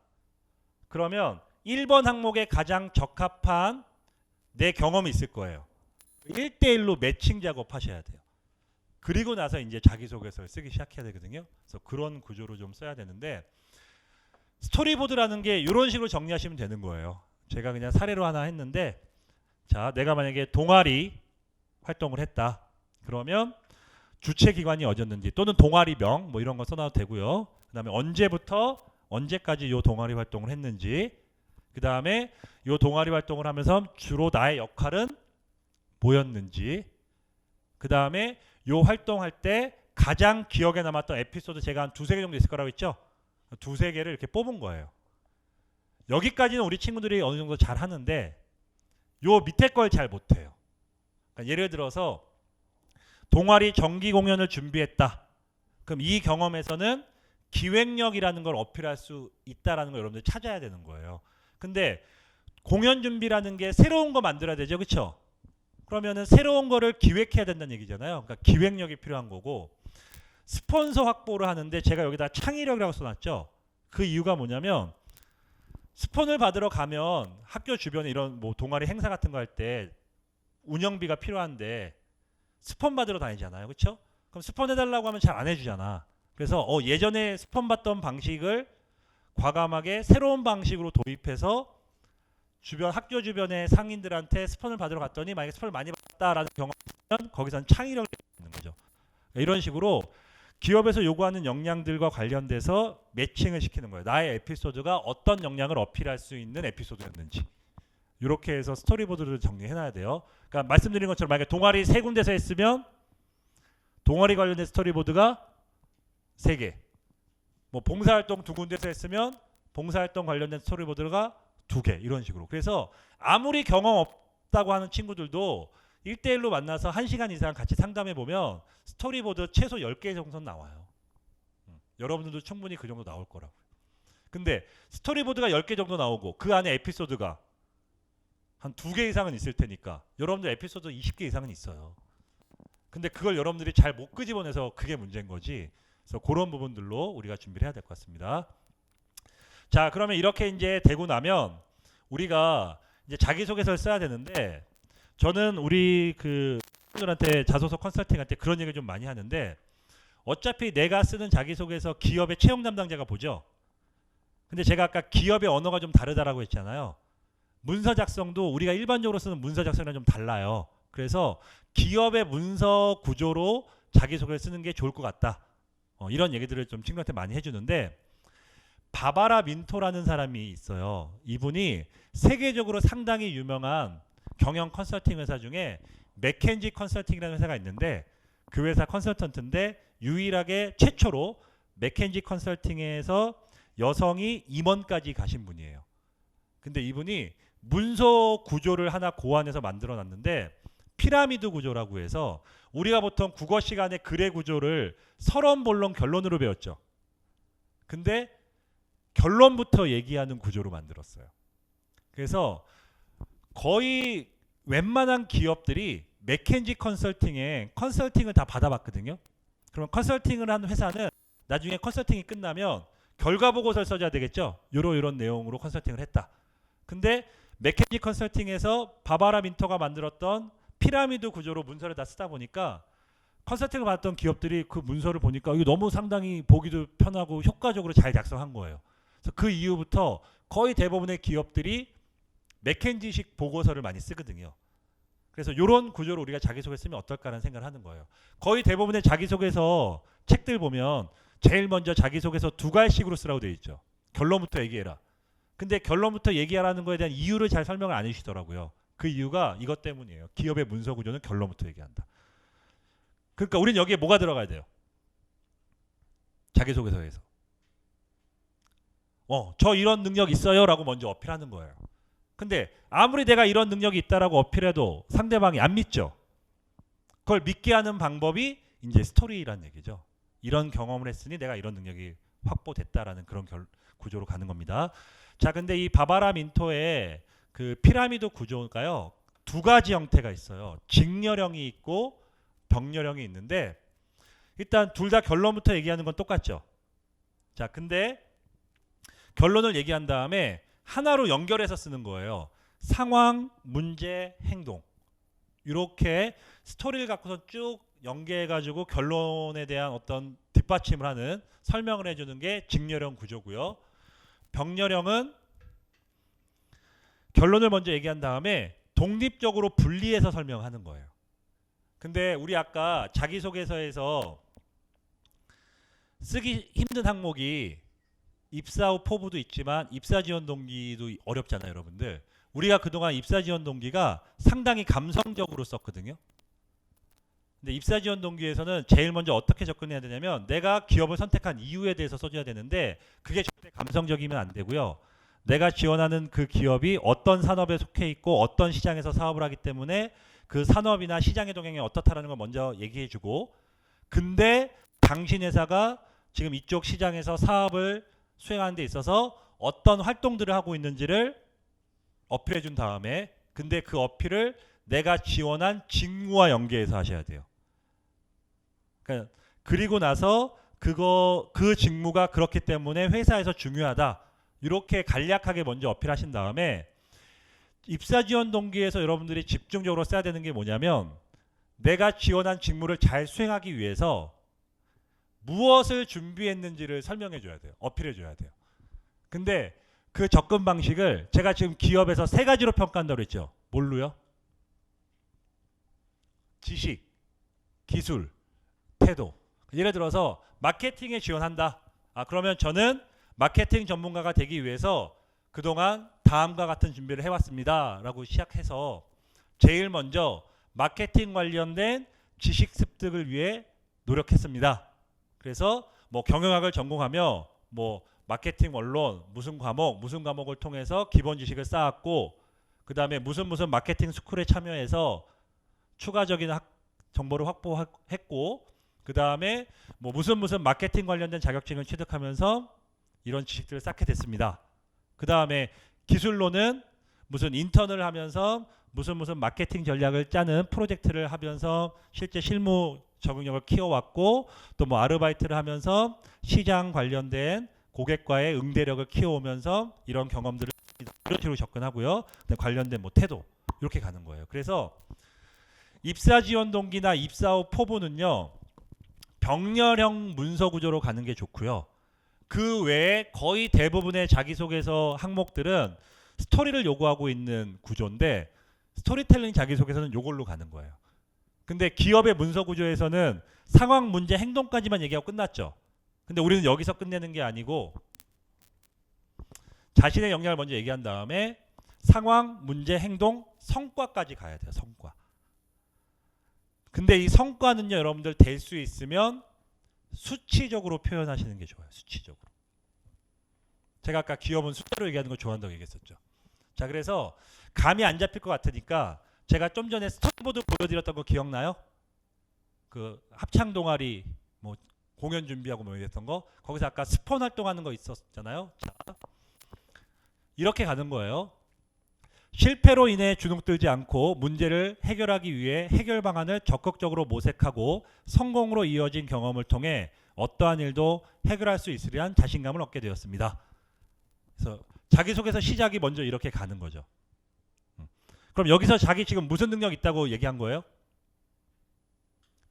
그러면 1번 항목에 가장 적합한 내 경험이 있을 거예요. 1대1로 매칭 작업하셔야 돼요. 그리고 나서 이제 자기소개서를 쓰기 시작해야 되거든요. 그래서 그런 구조로 좀 써야 되는데 스토리보드라는 게 이런 식으로 정리하시면 되는 거예요. 제가 그냥 사례로 하나 했는데 자, 내가 만약에 동아리 활동을 했다. 그러면 주체 기관이 어디였는지 또는 동아리명 뭐 이런 거 써놔도 되고요. 그 다음에 언제부터 언제까지 요 동아리 활동을 했는지 그 다음에 요 동아리 활동을 하면서 주로 나의 역할은 뭐였는지 그 다음에 요 활동할 때 가장 기억에 남았던 에피소드 제가 한 2-3개 정도 있을 거라고 했죠. 2-3개를 이렇게 뽑은 거예요. 여기까지는 우리 친구들이 어느 정도 잘 하는데 요 밑에 걸 잘 못해요. 그러니까 예를 들어서 동아리 정기 공연을 준비했다. 그럼 이 경험에서는 기획력이라는 걸 어필할 수 있다라는 걸 여러분들 찾아야 되는 거예요. 근데 공연 준비라는 게 새로운 거 만들어야 되죠. 그렇죠? 그러면은 새로운 거를 기획해야 된다는 얘기잖아요. 그러니까 기획력이 필요한 거고 스폰서 확보를 하는데 제가 여기다 창의력이라고 써놨죠. 그 이유가 뭐냐면 스폰을 받으러 가면 학교 주변에 이런 뭐 동아리 행사 같은 거 할 때 운영비가 필요한데 스폰 받으러 다니잖아요. 그렇죠? 그럼 스폰 해달라고 하면 잘 안 해주잖아. 그래서 예전에 스폰 받던 방식을 과감하게 새로운 방식으로 도입해서 학교 주변의 상인들한테 스폰을 받으러 갔더니 만약에 스폰을 많이 받았다라는 경험이면 거기서는 창의력이 있는 거죠. 이런 식으로 기업에서 요구하는 역량들과 관련돼서 매칭을 시키는 거예요. 나의 에피소드가 어떤 역량을 어필할 수 있는 에피소드였는지. 이렇게 해서 스토리보드를 정리해놔야 돼요. 그러니까 말씀드린 것처럼 만약에 동아리 3군데서 했으면 동아리 관련된 스토리보드가 3개. 뭐 봉사활동 2군데서 했으면 봉사활동 관련된 스토리보드가 2개. 이런 식으로. 그래서 아무리 경험 없다고 하는 친구들도 1대1로 만나서 1시간 이상 같이 상담해 보면 스토리보드 최소 10개 정도는 나와요. 여러분들도 충분히 그 정도 나올 거라고요. 근데 스토리보드가 10개 정도 나오고 그 안에 에피소드가 한 2개 이상은 있을 테니까 여러분들 에피소드 20개 이상은 있어요. 근데 그걸 여러분들이 잘 못 끄집어내서 그게 문제인 거지. 그래서 그런 부분들로 우리가 준비를 해야 될 것 같습니다. 자, 그러면 이렇게 이제 되고 나면 우리가 이제 자기소개서를 써야 되는데 저는 우리 분들한테 자소서 컨설팅할 때 그런 얘기를 좀 많이 하는데 어차피 내가 쓰는 자기소개서 기업의 채용 담당자가 보죠. 근데 제가 아까 기업의 언어가 좀 다르다라고 했잖아요. 문서 작성도 우리가 일반적으로 쓰는 문서 작성이랑 좀 달라요. 그래서 기업의 문서 구조로 자기소개를 쓰는 게 좋을 것 같다. 이런 얘기들을 좀 친구한테 많이 해주는데 바바라 민토라는 사람이 있어요. 이분이 세계적으로 상당히 유명한 경영 컨설팅 회사 중에 맥켄지 컨설팅이라는 회사가 있는데 그 회사 컨설턴트인데 유일하게 최초로 맥켄지 컨설팅에서 여성이 임원까지 가신 분이에요. 근데 이분이 문서 구조를 하나 고안해서 만들어 놨는데 피라미드 구조라고 해서 우리가 보통 국어 시간에 글의 구조를 서론, 본론, 결론으로 배웠죠. 근데 결론부터 얘기하는 구조로 만들었어요. 그래서 거의 웬만한 기업들이 맥켄지 컨설팅에 컨설팅을 다 받아봤거든요. 그럼 컨설팅을 한 회사는 나중에 컨설팅이 끝나면 결과 보고서를 써줘야 되겠죠. 요런 내용으로 컨설팅을 했다. 근데 맥켄지 컨설팅에서 바바라 민터가 만들었던 피라미드 구조로 문서를 다 쓰다 보니까 컨설팅을 받았던 기업들이 그 문서를 보니까 이거 너무 상당히 보기도 편하고 효과적으로 잘 작성한 거예요. 그래서 그 이후부터 거의 대부분의 기업들이 맥켄지식 보고서를 많이 쓰거든요. 그래서 이런 구조로 우리가 자기소개 쓰면 어떨까라는 생각을 하는 거예요. 거의 대부분의 자기소개서 책들 보면 제일 먼저 자기소개서 2갈씩으로 쓰라고 되어 있죠. 결론부터 얘기해라. 근데 결론부터 얘기하라는 거에 대한 이유를 잘 설명을 안 해주시더라고요. 그 이유가 이것 때문이에요. 기업의 문서 구조는 결론부터 얘기한다. 그러니까 우리는 여기에 뭐가 들어가야 돼요? 자기소개서에서. 저 이런 능력 있어요 라고 먼저 어필하는 거예요. 근데 아무리 내가 이런 능력이 있다라고 어필해도 상대방이 안 믿죠. 그걸 믿게 하는 방법이 이제 스토리라는 얘기죠. 이런 경험을 했으니 내가 이런 능력이 확보됐다라는 그런 구조로 가는 겁니다. 자, 근데 이 바바라 민토의 그 피라미드 구조가요. 두 가지 형태가 있어요. 직렬형이 있고 병렬형이 있는데 일단 둘 다 결론부터 얘기하는 건 똑같죠. 자, 근데 결론을 얘기한 다음에 하나로 연결해서 쓰는 거예요. 상황, 문제, 행동. 이렇게 스토리를 갖고서 쭉 연계해가지고 결론에 대한 어떤 뒷받침을 하는 설명을 해주는 게 직렬형 구조고요. 병렬형은 결론을 먼저 얘기한 다음에 독립적으로 분리해서 설명하는 거예요. 근데 우리 아까 자기소개서에서 쓰기 힘든 항목이 입사 후 포부도 있지만 입사 지원 동기도 어렵잖아요, 여러분들. 우리가 그동안 입사 지원 동기가 상당히 감성적으로 썼거든요. 근데 입사 지원 동기에서는 제일 먼저 어떻게 접근해야 되냐면 내가 기업을 선택한 이유에 대해서 써줘야 되는데 그게 절대 감성적이면 안 되고요. 내가 지원하는 그 기업이 어떤 산업에 속해 있고 어떤 시장에서 사업을 하기 때문에 그 산업이나 시장의 동향이 어떻다라는 걸 먼저 얘기해주고, 근데 당신 회사가 지금 이쪽 시장에서 사업을 수행하는 데 있어서 어떤 활동들을 하고 있는지를 어필해 준 다음에, 근데 그 어필을 내가 지원한 직무와 연계해서 하셔야 돼요. 그러니까 그리고 나서 그 직무가 그렇기 때문에 회사에서 중요하다. 이렇게 간략하게 먼저 어필하신 다음에 입사 지원 동기에서 여러분들이 집중적으로 써야 되는 게 뭐냐면 내가 지원한 직무를 잘 수행하기 위해서 무엇을 준비했는지를 설명해 줘야 돼요. 어필해 줘야 돼요. 근데 그 접근 방식을 제가 지금 기업에서 세 가지로 평가한다고 했죠. 뭘로요? 지식, 기술, 태도. 예를 들어서 마케팅에 지원한다. 그러면 저는 마케팅 전문가가 되기 위해서 그동안 다음과 같은 준비를 해왔습니다. 라고 시작해서 제일 먼저 마케팅 관련된 지식 습득을 위해 노력했습니다. 그래서 뭐 경영학을 전공하며 뭐 마케팅 원론 무슨 과목을 통해서 기본 지식을 쌓았고, 그 다음에 무슨 마케팅 스쿨에 참여해서 추가적인 정보를 확보했고, 그 다음에 뭐 무슨 마케팅 관련된 자격증을 취득하면서 이런 지식들을 쌓게 됐습니다. 그 다음에 기술로는 무슨 인턴을 하면서 무슨 마케팅 전략을 짜는 프로젝트를 하면서 실제 실무 적응력을 키워왔고, 또 뭐 아르바이트를 하면서 시장 관련된 고객과의 응대력을 키워오면서 이런 경험들을 이런 식으로 접근하고요. 관련된 뭐 태도 이렇게 가는 거예요. 그래서 입사 지원 동기나 입사 후 포부는요, 병렬형 문서 구조로 가는 게 좋고요. 그 외에 거의 대부분의 자기소개서 항목들은 스토리를 요구하고 있는 구조인데 스토리텔링 자기소개서는 요걸로 가는 거예요. 근데 기업의 문서 구조에서는 상황, 문제, 행동까지만 얘기하고 끝났죠. 근데 우리는 여기서 끝내는 게 아니고 자신의 역량을 먼저 얘기한 다음에 상황, 문제, 행동, 성과까지 가야 돼요. 성과. 근데 이 성과는요, 여러분들 될 수 있으면 수치적으로 표현하시는 게 좋아요. 수치적으로. 제가 아까 기업은 숫자로 얘기하는 거 좋아한다고 얘기했었죠. 자, 그래서 감이 안 잡힐 것 같으니까 제가 좀 전에 스토리보드 보여드렸던 거 기억나요? 그 합창 동아리 뭐 공연 준비하고 뭐 이랬던 거, 거기서 아까 스폰 활동하는 거 있었잖아요. 자, 이렇게 가는 거예요. 실패로 인해 주눅들지 않고 문제를 해결하기 위해 해결 방안을 적극적으로 모색하고 성공으로 이어진 경험을 통해 어떠한 일도 해결할 수 있으리란 자신감을 얻게 되었습니다. 그래서 자기소개서 시작이 먼저 이렇게 가는 거죠. 그럼 여기서 자기 지금 무슨 능력 있다고 얘기한 거예요?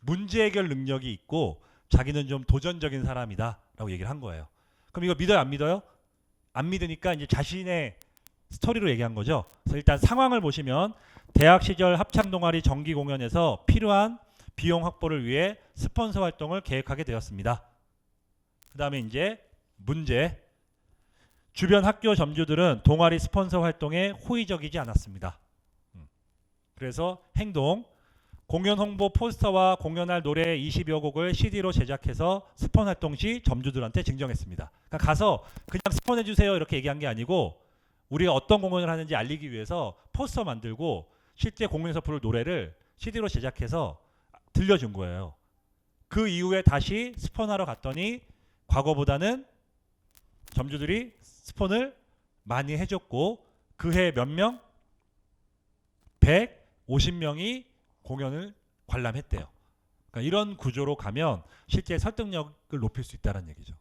문제 해결 능력이 있고 자기는 좀 도전적인 사람이다 라고 얘기를 한 거예요. 그럼 이거 믿어요, 안 믿어요? 안 믿으니까 이제 자신의 스토리로 얘기한 거죠. 그래서 일단 상황을 보시면 대학 시절 합창 동아리 정기 공연에서 필요한 비용 확보를 위해 스폰서 활동을 계획하게 되었습니다. 그 다음에 이제 문제. 주변 학교 점주들은 동아리 스폰서 활동에 호의적이지 않았습니다. 그래서 행동. 공연 홍보 포스터와 공연할 노래 20여 곡을 CD로 제작해서 스폰 활동 시 점주들한테 증정했습니다. 그러니까 가서 그냥 스폰해 주세요 이렇게 얘기한 게 아니고 우리가 어떤 공연을 하는지 알리기 위해서 포스터 만들고 실제 공연에서 부를 노래를 CD로 제작해서 들려준 거예요. 그 이후에 다시 스폰하러 갔더니 과거보다는 점주들이 스폰을 많이 해줬고 그 해 몇 명? 150명이 공연을 관람했대요. 그러니까 이런 구조로 가면 실제 설득력을 높일 수 있다는 얘기죠.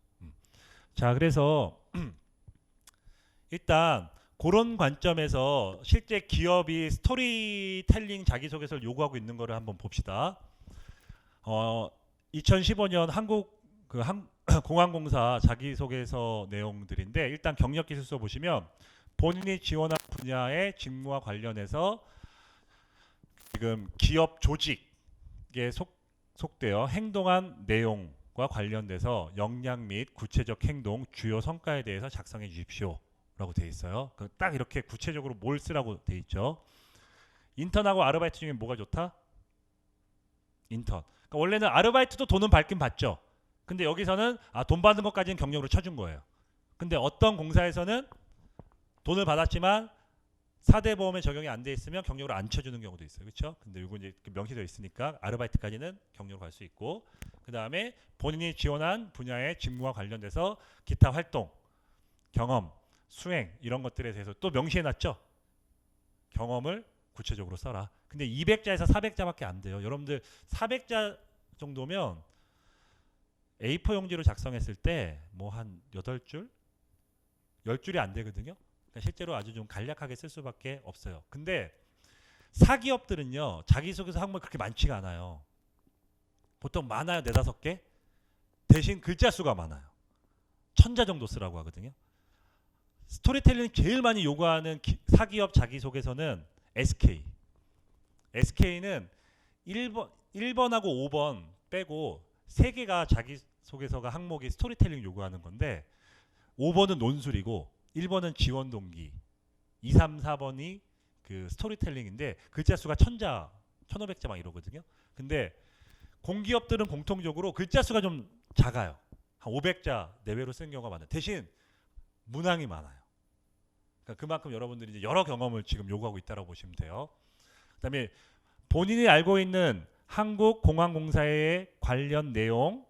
자, 그래서 일단 그런 관점에서 실제 기업이 스토리텔링 자기소개서를 요구하고 있는 거를 한번 봅시다. 2015년 한국 공항공사 자기소개서 내용들인데, 일단 경력기술서 보시면 본인이 지원한 분야의 직무와 관련해서 지금 기업 조직에 속되어 행동한 내용과 관련돼서 역량 및 구체적 행동, 주요 성과에 대해서 작성해 주십시오 라고 되어 있어요. 딱 이렇게 구체적으로 뭘 쓰라고 되어 있죠. 인턴하고 아르바이트 중에 뭐가 좋다? 인턴. 그러니까 원래는 아르바이트도 돈은 받긴 받죠. 근데 여기서는 돈 받는 것까지는 경력으로 쳐준 거예요. 근데 어떤 공사에서는 돈을 받았지만 4대 보험에 적용이 안 돼 있으면 경력으로 안 쳐주는 경우도 있어요. 그렇죠? 근데 이거 이제 명시되어 있으니까 아르바이트까지는 경력으로 갈 수 있고, 그 다음에 본인이 지원한 분야의 직무와 관련돼서 기타 활동, 경험, 수행 이런 것들에 대해서 또 명시해놨죠. 경험을 구체적으로 써라. 근데 200자에서 400자밖에 안 돼요. 여러분들 400자 정도면 A4 용지로 작성했을 때 뭐 한 8줄? 10줄이 안 되거든요. 그러니까 실제로 아주 좀 간략하게 쓸 수밖에 없어요. 근데 사기업들은요, 자기소개서 항목이 그렇게 많지가 않아요. 보통 많아요, 4-5개. 대신 글자 수가 많아요. 1000자 정도 쓰라고 하거든요. 스토리텔링 제일 많이 요구하는 사기업 자기소개서는 SK. SK는 1번하고 5번 빼고 3개가 자기소개서가 항목이 스토리텔링 요구하는 건데, 5번은 논술이고 1번은 지원 동기, 2, 3, 4번이 그 스토리텔링인데 글자 수가 1000자, 1500자 막 이러거든요. 근데 공기업들은 공통적으로 글자 수가 좀 작아요. 한 500자 내외로 쓰는 경우가 많아요. 대신 문항이 많아요. 그러니까 그만큼 여러분들이 이제 여러 경험을 지금 요구하고 있다고 보시면 돼요. 그다음에 본인이 알고 있는 한국공항공사의 관련 내용은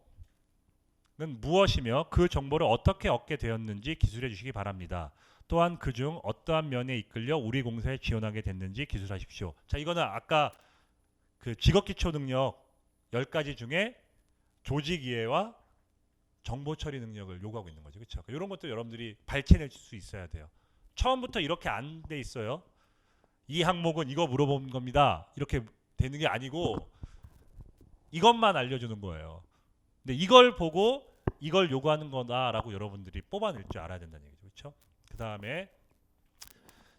무엇이며 그 정보를 어떻게 얻게 되었는지 기술해 주시기 바랍니다. 또한 그중 어떠한 면에 이끌려 우리 공사에 지원하게 됐는지 기술하십시오. 자, 이거는 아까 그 직업기초 능력 10가지 중에 조직 이해와 정보 처리 능력을 요구하고 있는 거죠. 그렇죠? 이런 것도 여러분들이 발췌낼 수 있어야 돼요. 처음부터 이렇게 안 돼 있어요. 이 항목은 이거 물어본 겁니다. 이렇게 되는 게 아니고 이것만 알려주는 거예요. 근데 이걸 보고 이걸 요구하는 거다라고 여러분들이 뽑아낼 줄 알아야 된다는 얘기죠. 그렇죠? 그 다음에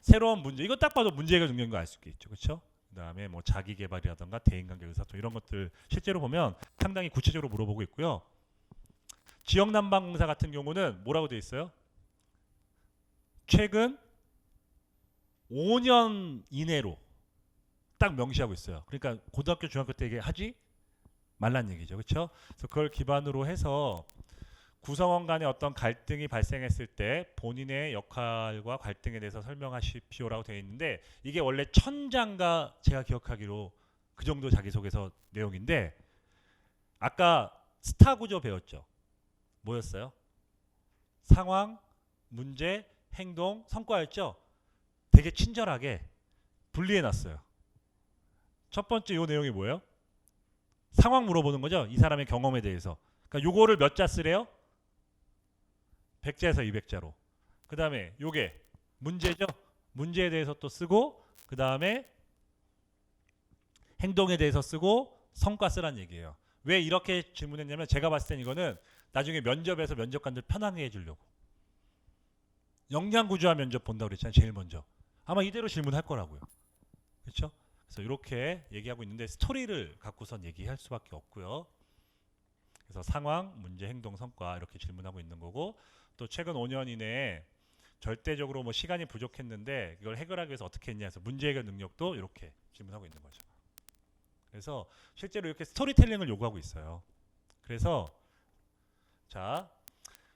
새로운 문제, 이거 딱 봐도 문제 해결 능력인 거 알 수 있겠죠. 그렇죠? 그 다음에 뭐 자기 개발이라든가 대인관계 의사소통 이런 것들 실제로 보면 상당히 구체적으로 물어보고 있고요. 지역난방공사 같은 경우는 뭐라고 되어 있어요? 최근 5년 이내로 딱 명시하고 있어요. 그러니까 고등학교, 중학교 때 이게 하지 말란 얘기죠. 그렇죠? 그래서 그걸 기반으로 해서 구성원 간의 어떤 갈등이 발생했을 때 본인의 역할과 갈등에 대해서 설명하십시오라고 되어 있는데, 이게 원래 1000자인가 제가 기억하기로 그 정도 자기소개서 내용인데, 아까 스타 구조 배웠죠? 뭐였어요? 상황, 문제, 행동, 성과였죠? 되게 친절하게 분리해놨어요. 첫 번째 요 내용이 뭐예요? 상황 물어보는 거죠. 이 사람의 경험에 대해서. 그러니까 요거를 몇 자 쓰래요? 100자에서 200자로. 그 다음에 요게 문제죠. 문제에 대해서 또 쓰고, 그 다음에 행동에 대해서 쓰고, 성과 쓰란 얘기예요. 왜 이렇게 질문했냐면, 제가 봤을 땐 이거는 나중에 면접에서 면접관들 편하게 해주려고. 역량구조화 면접 본다고 그랬잖아요. 제일 먼저. 아마 이대로 질문할 거라고요. 그렇죠? 그래서 이렇게 얘기하고 있는데, 스토리를 갖고선 얘기할 수밖에 없고요. 그래서 상황, 문제, 행동, 성과 이렇게 질문하고 있는 거고, 또 최근 5년 이내에 절대적으로 뭐 시간이 부족했는데 이걸 해결하기 위해서 어떻게 했냐 해서 문제 해결 능력도 이렇게 질문하고 있는 거죠. 그래서 실제로 이렇게 스토리텔링을 요구하고 있어요. 그래서 자,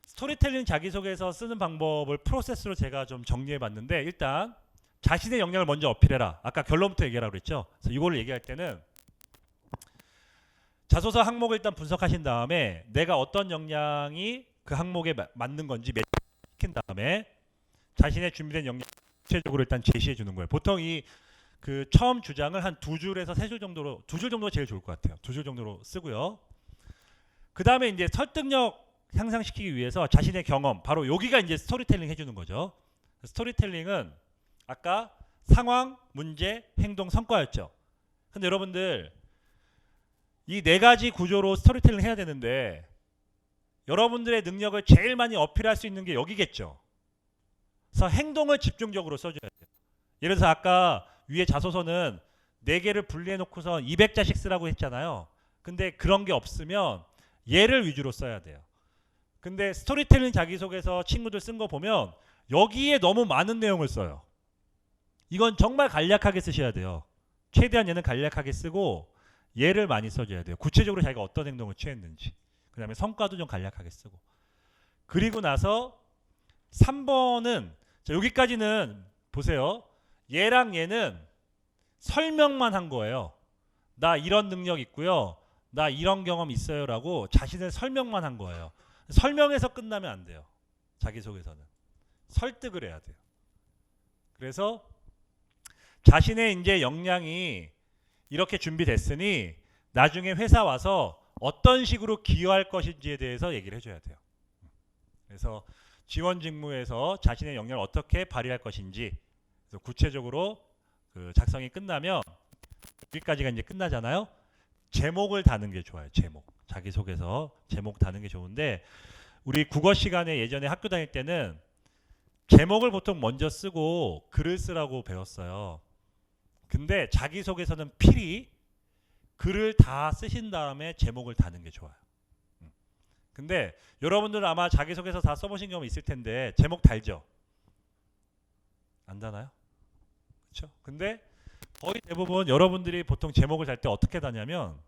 스토리텔링 자기소개서 쓰는 방법을 프로세스로 제가 좀 정리해 봤는데, 일단 자신의 역량을 먼저 어필해라. 아까 결론부터 얘기하라고 그랬죠. 그래서 이거를 얘기할 때는 자소서 항목을 일단 분석하신 다음에 내가 어떤 역량이 그 항목에 맞는 건지 매칭시킨 다음에 자신의 준비된 역량 구체적으로 일단 제시해 주는 거예요. 보통 이 그 처음 주장을 한 2줄에서 3줄 정도로 2줄 정도가 제일 좋을 것 같아요. 2줄 정도로 쓰고요. 그 다음에 이제 설득력 향상시키기 위해서 자신의 경험, 바로 여기가 이제 스토리텔링 해주는 거죠. 스토리텔링은 아까 상황, 문제, 행동, 성과였죠. 근데 여러분들 이 4가지 구조로 스토리텔링 해야 되는데 여러분들의 능력을 제일 많이 어필할 수 있는 게 여기겠죠. 그래서 행동을 집중적으로 써줘야 돼요. 예를 들어서 아까 위에 자소서는 4개를 분리해 놓고서 200자씩 쓰라고 했잖아요. 근데 그런 게 없으면 얘를 위주로 써야 돼요. 근데 스토리텔링 자기소개서 친구들 쓴 거 보면 여기에 너무 많은 내용을 써요. 이건 정말 간략하게 쓰셔야 돼요. 최대한 얘는 간략하게 쓰고 얘를 많이 써줘야 돼요. 구체적으로 자기가 어떤 행동을 취했는지. 그 다음에 성과도 좀 간략하게 쓰고. 그리고 나서 3번은 여기까지는 보세요. 얘랑 얘는 설명만 한 거예요. 나 이런 능력 있고요. 나 이런 경험 있어요 라고 자신의 설명만 한 거예요. 설명해서 끝나면 안 돼요. 자기소개서는. 설득을 해야 돼요. 그래서 자신의 이제 역량이 이렇게 준비됐으니 나중에 회사 와서 어떤 식으로 기여할 것인지에 대해서 얘기를 해줘야 돼요. 그래서 지원 직무에서 자신의 역량을 어떻게 발휘할 것인지 그래서 구체적으로 그 작성이 끝나면 여기까지가 이제 끝나잖아요. 제목을 다는 게 좋아요. 제목. 자기소개서 제목 다는 게 좋은데 우리 국어 시간에 예전에 학교 다닐 때는 제목을 보통 먼저 쓰고 글을 쓰라고 배웠어요. 근데 자기소개서는 필히 글을 다 쓰신 다음에 제목을 다는 게 좋아요. 근데 여러분들은 아마 자기소개서 다 써보신 경험 있을 텐데 제목 달죠? 안 다나요? 그렇죠? 근데 거의 대부분 여러분들이 보통 제목을 달 때 어떻게 다냐면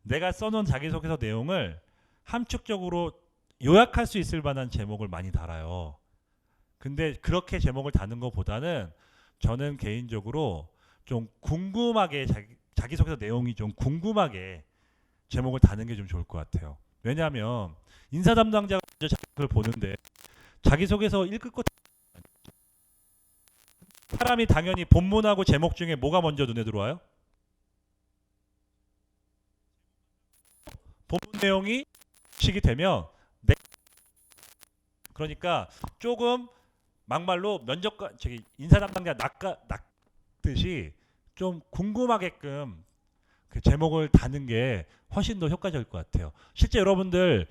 내가 써놓은 자기소개서 내용을 함축적으로 요약할 수 있을 만한 제목을 많이 달아요. 근데 그렇게 제목을 다는 것보다는 저는 개인적으로 좀 궁금하게 자기소개서 내용이 좀 궁금하게 제목을 다는 게 좀 좋을 것 같아요. 왜냐하면 인사 담당자가 먼저 자기소개를 보는데 자기소개서 읽을 것 사람이 당연히 본문하고 제목 중에 뭐가 먼저 눈에 들어와요? 본문 내용이 식이 되면 그러니까 조금 막말로 면접관 인사 담당자 낚듯이 좀 궁금하게끔 그 제목을 다는 게 훨씬 더 효과적일 것 같아요. 실제 여러분들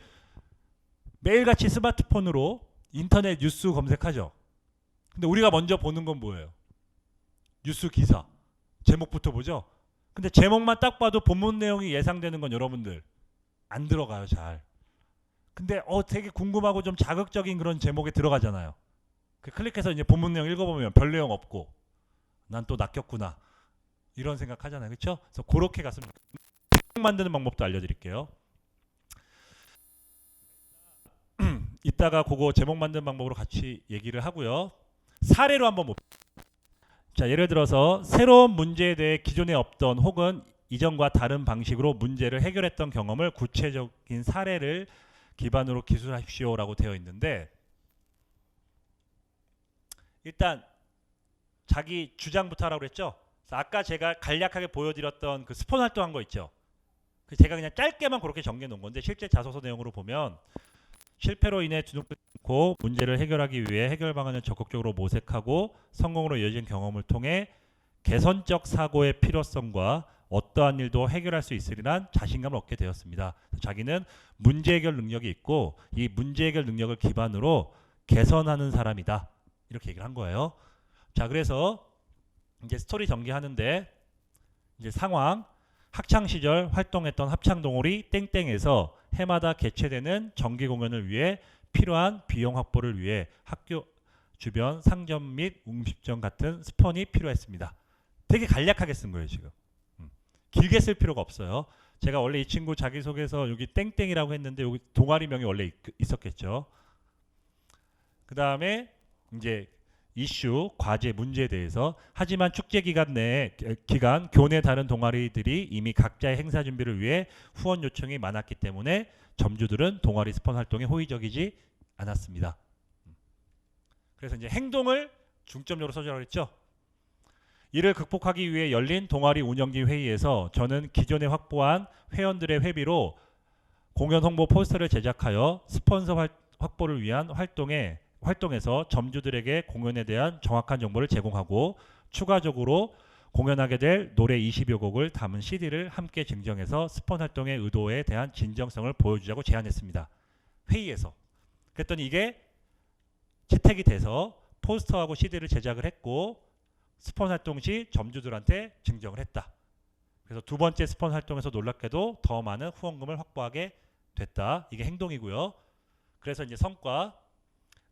매일같이 스마트폰으로 인터넷 뉴스 검색하죠. 근데 우리가 먼저 보는 건 뭐예요? 뉴스 기사. 제목부터 보죠. 근데 제목만 딱 봐도 본문 내용이 예상되는 건 여러분들 안 들어가요, 잘. 근데 되게 궁금하고 좀 자극적인 그런 제목에 들어가잖아요. 그 클릭해서 이제 본문 내용 읽어보면 별 내용 없고 난 또 낚였구나 이런 생각 하잖아요. 그렇죠? 그래서 그렇게 갔으면 만드는 방법도 알려드릴게요. 이따가 그거 제목 만드는 방법으로 같이 얘기를 하고요. 사례로 한번 봅시다. 자, 예를 들어서 새로운 문제에 대해 기존에 없던 혹은 이전과 다른 방식으로 문제를 해결했던 경험을 구체적인 사례를 기반으로 기술하십시오라고 되어 있는데 일단 자기 주장부터 하라고 그랬죠. 아까 제가 간략하게 보여드렸던 그 스폰 활동한 거 있죠. 제가 그냥 짧게만 그렇게 정리해 놓은 건데 실제 자소서 내용으로 보면 실패로 인해 주눅 고 문제를 해결하기 위해 해결 방안을 적극적으로 모색하고 성공으로 이어진 경험을 통해 개선적 사고의 필요성과 어떠한 일도 해결할 수 있으리란 자신감을 얻게 되었습니다. 자기는 문제 해결 능력이 있고 이 문제 해결 능력을 기반으로 개선하는 사람이다. 이렇게 얘기를 한 거예요. 자, 그래서 이제 스토리 전개하는데 이제 상황 학창 시절 활동했던 합창 동호리 땡땡에서 해마다 개최되는 정기 공연을 위해 필요한 비용 확보를 위해 학교 주변 상점 및 음식점 같은 스폰이 필요했습니다. 되게 간략하게 쓴 거예요, 지금. 길게 쓸 필요가 없어요. 제가 원래 이 친구 자기소개서 여기 땡땡이라고 했는데 여기 동아리명이 원래 있었겠죠. 그 다음에 이제 이슈, 과제, 문제에 대해서 하지만 축제 기간 교내 다른 동아리들이 이미 각자의 행사 준비를 위해 후원 요청이 많았기 때문에 점주들은 동아리 스폰 활동에 호의적이지 않았습니다. 그래서 이제 행동을 중점적으로 써주라고 했죠. 이를 극복하기 위해 열린 동아리 운영기 회의에서 저는 기존에 확보한 회원들의 회비로 공연 홍보 포스터를 제작하여 스폰서 확보를 위한 활동에서 점주들에게 공연에 대한 정확한 정보를 제공하고 추가적으로 공연하게 될 노래 20여 곡을 담은 CD를 함께 증정해서 스폰 활동의 의도에 대한 진정성을 보여주자고 제안했습니다. 회의에서. 그랬더니 이게 채택이 돼서 포스터하고 CD를 제작을 했고 스폰 활동 시 점주들한테 증정을 했다. 그래서 두 번째 스폰 활동에서 놀랍게도 더 많은 후원금을 확보하게 됐다. 이게 행동이고요. 그래서 이제 성과,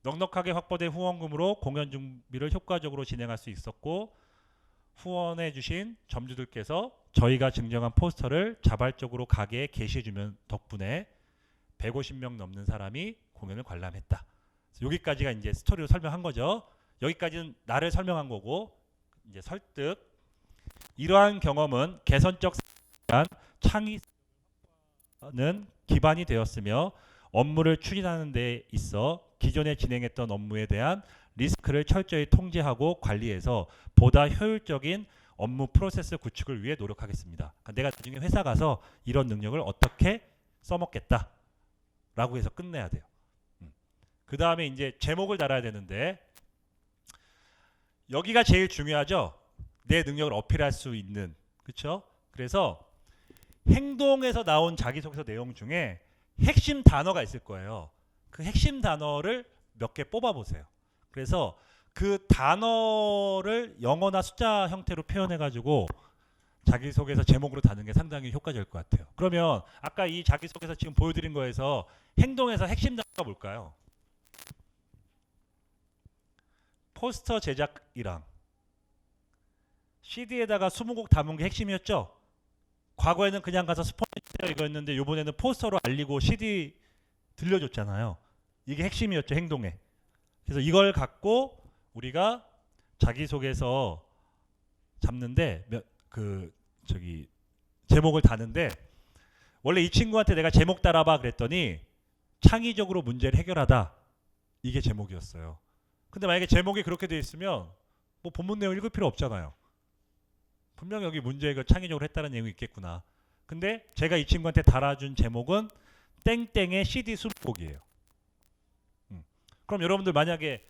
넉넉하게 확보된 후원금으로 공연 준비를 효과적으로 진행할 수 있었고 후원해 주신 점주들께서 저희가 증정한 포스터를 자발적으로 가게에 게시해 주면 덕분에 150명 넘는 사람이 공연을 관람했다. 여기까지가 이제 스토리로 설명한 거죠. 여기까지는 나를 설명한 거고 이제 설득. 이러한 경험은 개선적 창의는 기반이 되었으며 업무를 추진하는 데 있어 기존에 진행했던 업무에 대한 리스크를 철저히 통제하고 관리해서 보다 효율적인 업무 프로세스 구축을 위해 노력하겠습니다. 그러니까 내가 나중에 회사 가서 이런 능력을 어떻게 써먹겠다 라고 해서 끝내야 돼요. 그 다음에 이제 제목을 달아야 되는데 여기가 제일 중요하죠. 내 능력을 어필할 수 있는. 그렇죠? 그래서 행동에서 나온 자기소개서 내용 중에 핵심 단어가 있을 거예요. 그 핵심 단어를 몇 개 뽑아보세요. 그래서 그 단어를 영어나 숫자 형태로 표현해가지고 자기소개서 제목으로 다는 게 상당히 효과적일 것 같아요. 그러면 아까 이 자기소개서 지금 보여드린 거에서 행동에서 핵심 단어가 뭘까요? 포스터 제작이랑 CD에다가 20곡 담은 게 핵심이었죠. 과거에는 그냥 가서 스폰서 이거였는데 이번에는 포스터로 알리고 CD 들려줬잖아요. 이게 핵심이었죠, 행동에. 그래서 이걸 갖고 우리가 자기소개서 잡는데 제목을 다는데 원래 이 친구한테 내가 제목 따라봐 그랬더니 창의적으로 문제를 해결하다 이게 제목이었어요. 근데 만약에 제목이 그렇게 돼 있으면 뭐 본문 내용 읽을 필요 없잖아요. 분명 여기 문제 해결 창의적으로 했다는 내용이 있겠구나. 근데 제가 이 친구한테 달아준 제목은 땡땡의 CD 20곡이에요. 그럼 여러분들 만약에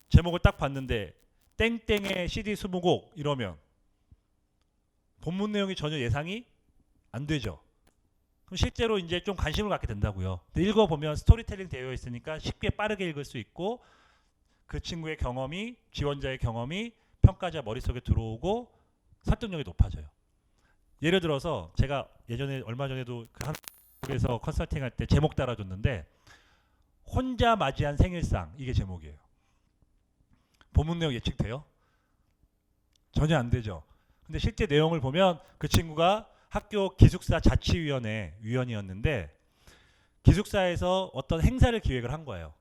제목을 딱 봤는데 땡땡의 CD 20곡 이러면 본문 내용이 전혀 예상이 안 되죠. 그럼 실제로 이제 좀 관심을 갖게 된다고요. 근데 읽어보면 스토리텔링 되어 있으니까 쉽게 빠르게 읽을 수 있고 그 친구의 경험이, 지원자의 경험이 평가자 머릿속에 들어오고 설득력이 높아져요. 예를 들어서 제가 예전에 얼마 전에도 그 한국에서 컨설팅 할 때 제목 달아줬는데 혼자 맞이한 생일상 이게 제목이에요. 본문 내용 예측돼요? 전혀 안 되죠. 근데 실제 내용을 보면 그 친구가 학교 기숙사 자치위원회 위원이었는데 기숙사에서 어떤 행사를 기획을 한 거예요.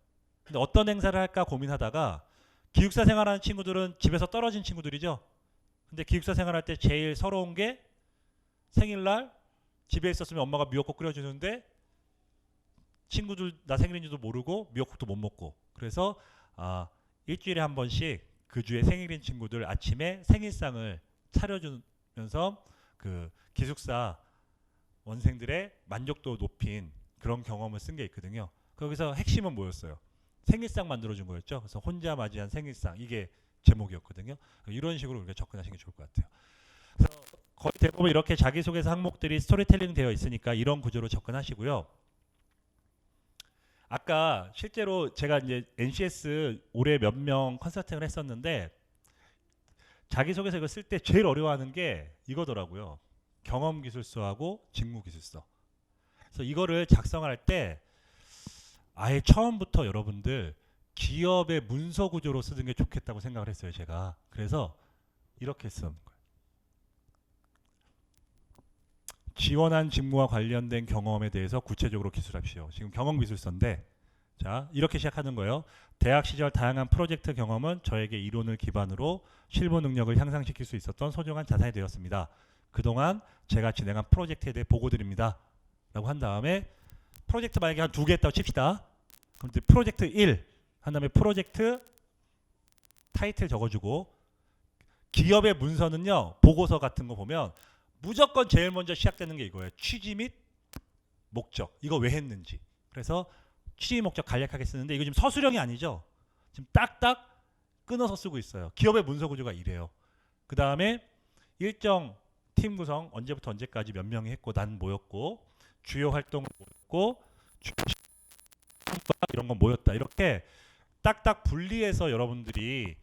근데 어떤 행사를 할까 고민하다가 기숙사 생활하는 친구들은 집에서 떨어진 친구들이죠. 근데 기숙사 생활할 때 제일 서러운 게 생일날 집에 있었으면 엄마가 미역국 끓여주는데 친구들 나 생일인지도 모르고 미역국도 못 먹고 그래서 일주일에 한 번씩 그 주에 생일인 친구들 아침에 생일상을 차려주면서 그 기숙사 원생들의 만족도 높인 그런 경험을 쓴 게 있거든요. 거기서 핵심은 뭐였어요? 생일상 만들어준 거였죠. 그래서 혼자 맞이한 생일상 이게 제목이었거든요. 이런 식으로 우리가 접근하시는 게 좋을 것 같아요. 그래서 거의 대부분 이렇게 자기소개서 항목들이 스토리텔링 되어 있으니까 이런 구조로 접근하시고요. 아까 실제로 제가 이제 NCS 올해 몇 명 컨설팅을 했었는데 자기소개서 이거 쓸 때 제일 어려워하는 게 이거더라고요. 경험기술서하고 직무기술서. 그래서 이거를 작성할 때 아예 처음부터 여러분들 기업의 문서 구조로 쓰는 게 좋겠다고 생각을 했어요, 제가. 그래서 이렇게 쓴 거예요. 지원한 직무와 관련된 경험에 대해서 구체적으로 기술합시오. 지금 경험기술서인데 자 이렇게 시작하는 거예요. 대학 시절 다양한 프로젝트 경험은 저에게 이론을 기반으로 실무 능력을 향상시킬 수 있었던 소중한 자산이 되었습니다. 그동안 제가 진행한 프로젝트에 대해 보고드립니다. 라고 한 다음에 프로젝트 만약에 한 2개 했다고 칩시다. 그럼 이제 프로젝트 1 한 다음에 프로젝트 타이틀 적어주고 기업의 문서는요, 보고서 같은 거 보면 무조건 제일 먼저 시작되는 게 이거예요. 취지 및 목적. 이거 왜 했는지. 그래서 취지 목적 간략하게 쓰는데 이거 지금 서술형이 아니죠. 지금 딱딱 끊어서 쓰고 있어요. 기업의 문서 구조가 이래요. 그 다음에 일정 팀 구성 언제부터 언제까지 몇 명이 했고 난 뭐였고 주요 활동을 뭐였고 주요 이런 건 뭐였다. 이렇게 딱딱 분리해서 여러분들이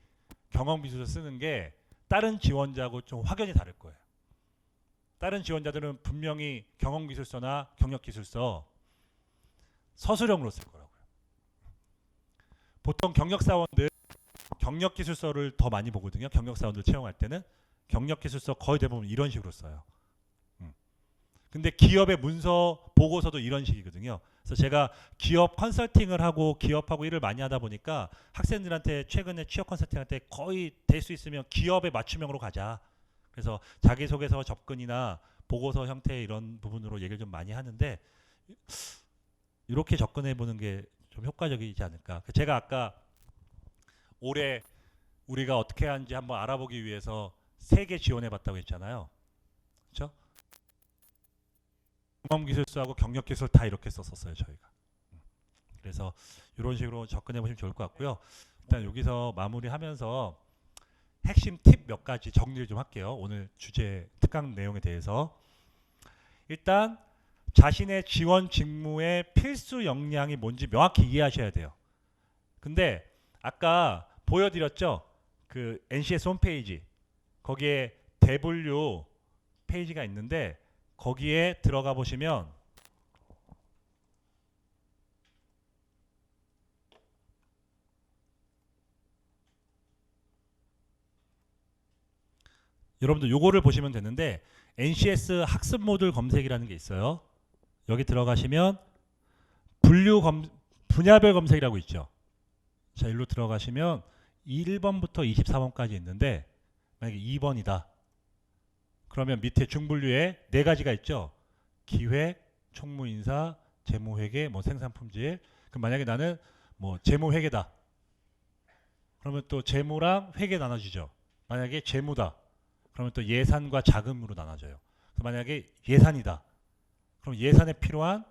경험 기술서 쓰는 게 다른 지원자하고 좀 확연히 다를 거예요. 다른 지원자들은 분명히 경험 기술서나 경력 기술서 서술형으로 쓸 거라고요. 보통 경력 사원들 경력 기술서를 더 많이 보거든요. 경력 사원들 채용할 때는 경력 기술서 거의 대부분 이런 식으로 써요. 근데 기업의 문서 보고서도 이런 식이거든요. 그래서 제가 기업 컨설팅을 하고 기업하고 일을 많이 하다 보니까 학생들한테 최근에 취업 컨설팅할 때 거의 될 수 있으면 기업의 맞춤형으로 가자. 그래서 자기소개서 접근이나 보고서 형태 이런 부분으로 얘기를 좀 많이 하는데 이렇게 접근해 보는 게 좀 효과적이지 않을까. 제가 아까 올해 우리가 어떻게 하는지 한번 알아보기 위해서 3개 지원해 봤다고 했잖아요. 그렇죠? 경험기술서하고 경력기술 다 이렇게 썼었어요 저희가. 그래서 이런 식으로 접근해 보시면 좋을 것 같고요. 일단 여기서 마무리하면서 핵심 팁 몇 가지 정리를 좀 할게요. 오늘 주제 특강 내용에 대해서. 일단 자신의 지원 직무의 필수 역량이 뭔지 명확히 이해하셔야 돼요. 근데 아까 보여드렸죠? 그 NCS 홈페이지 거기에 대분류 페이지가 있는데 거기에 들어가 보시면 여러분들 요거를 보시면 되는데 NCS 학습 모듈 검색이라는 게 있어요. 여기 들어가시면 분야별 검색이라고 있죠. 자, 일로 들어가시면 1번부터 24번까지 있는데 만약에 2번이다. 그러면 밑에 중분류에 4가지가 있죠. 기획, 총무인사, 재무회계, 뭐 생산품질. 그럼 만약에 나는 뭐 재무회계다. 그러면 또 재무랑 회계 나눠지죠. 만약에 재무다. 그러면 또 예산과 자금으로 나눠져요. 만약에 예산이다. 그럼 예산에 필요한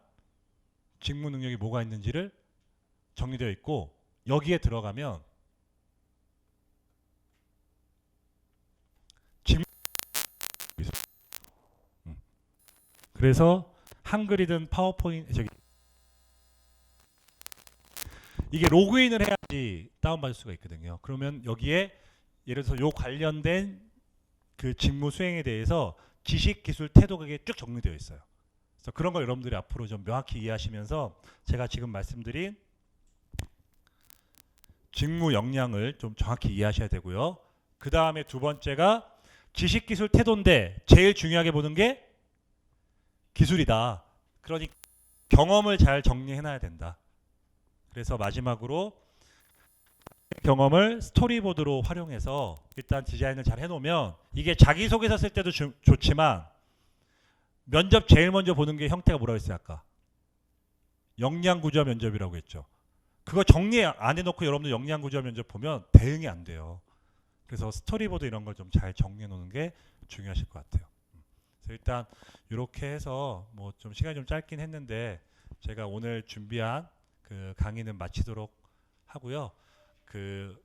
직무 능력이 뭐가 있는지를 정리되어 있고 여기에 들어가면 직무 그래서 한글이든 파워포인트 저기 이게 로그인을 해야지 다운받을 수가 있거든요. 그러면 여기에 예를 들어서 요 관련된 그 직무 수행에 대해서 지식, 기술, 태도가 쭉 정리되어 있어요. 그래서 그런 걸 여러분들이 앞으로 좀 명확히 이해하시면서 제가 지금 말씀드린 직무 역량을 좀 정확히 이해하셔야 되고요. 그 다음에 두 번째가 지식, 기술, 태도인데 제일 중요하게 보는 게 기술이다. 그러니 경험을 잘 정리해놔야 된다. 그래서 마지막으로 경험을 스토리보드로 활용해서 일단 디자인을 잘 해놓으면 이게 자기소개서 쓸 때도 좋지만 면접 제일 먼저 보는 게 형태가 뭐라고 했어요 아까? 역량구조 면접이라고 했죠. 그거 정리 안 해놓고 여러분들 역량구조 면접 보면 대응이 안 돼요. 그래서 스토리보드 이런 걸 좀 잘 정리해 놓는 게 중요하실 것 같아요. 그래서 일단 이렇게 해서 뭐 좀 시간이 좀 짧긴 했는데 제가 오늘 준비한 그 강의는 마치도록 하고요. 그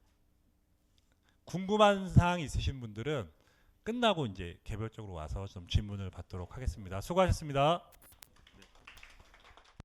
궁금한 사항 있으신 분들은 끝나고 이제 개별적으로 와서 좀 질문을 받도록 하겠습니다. 수고하셨습니다.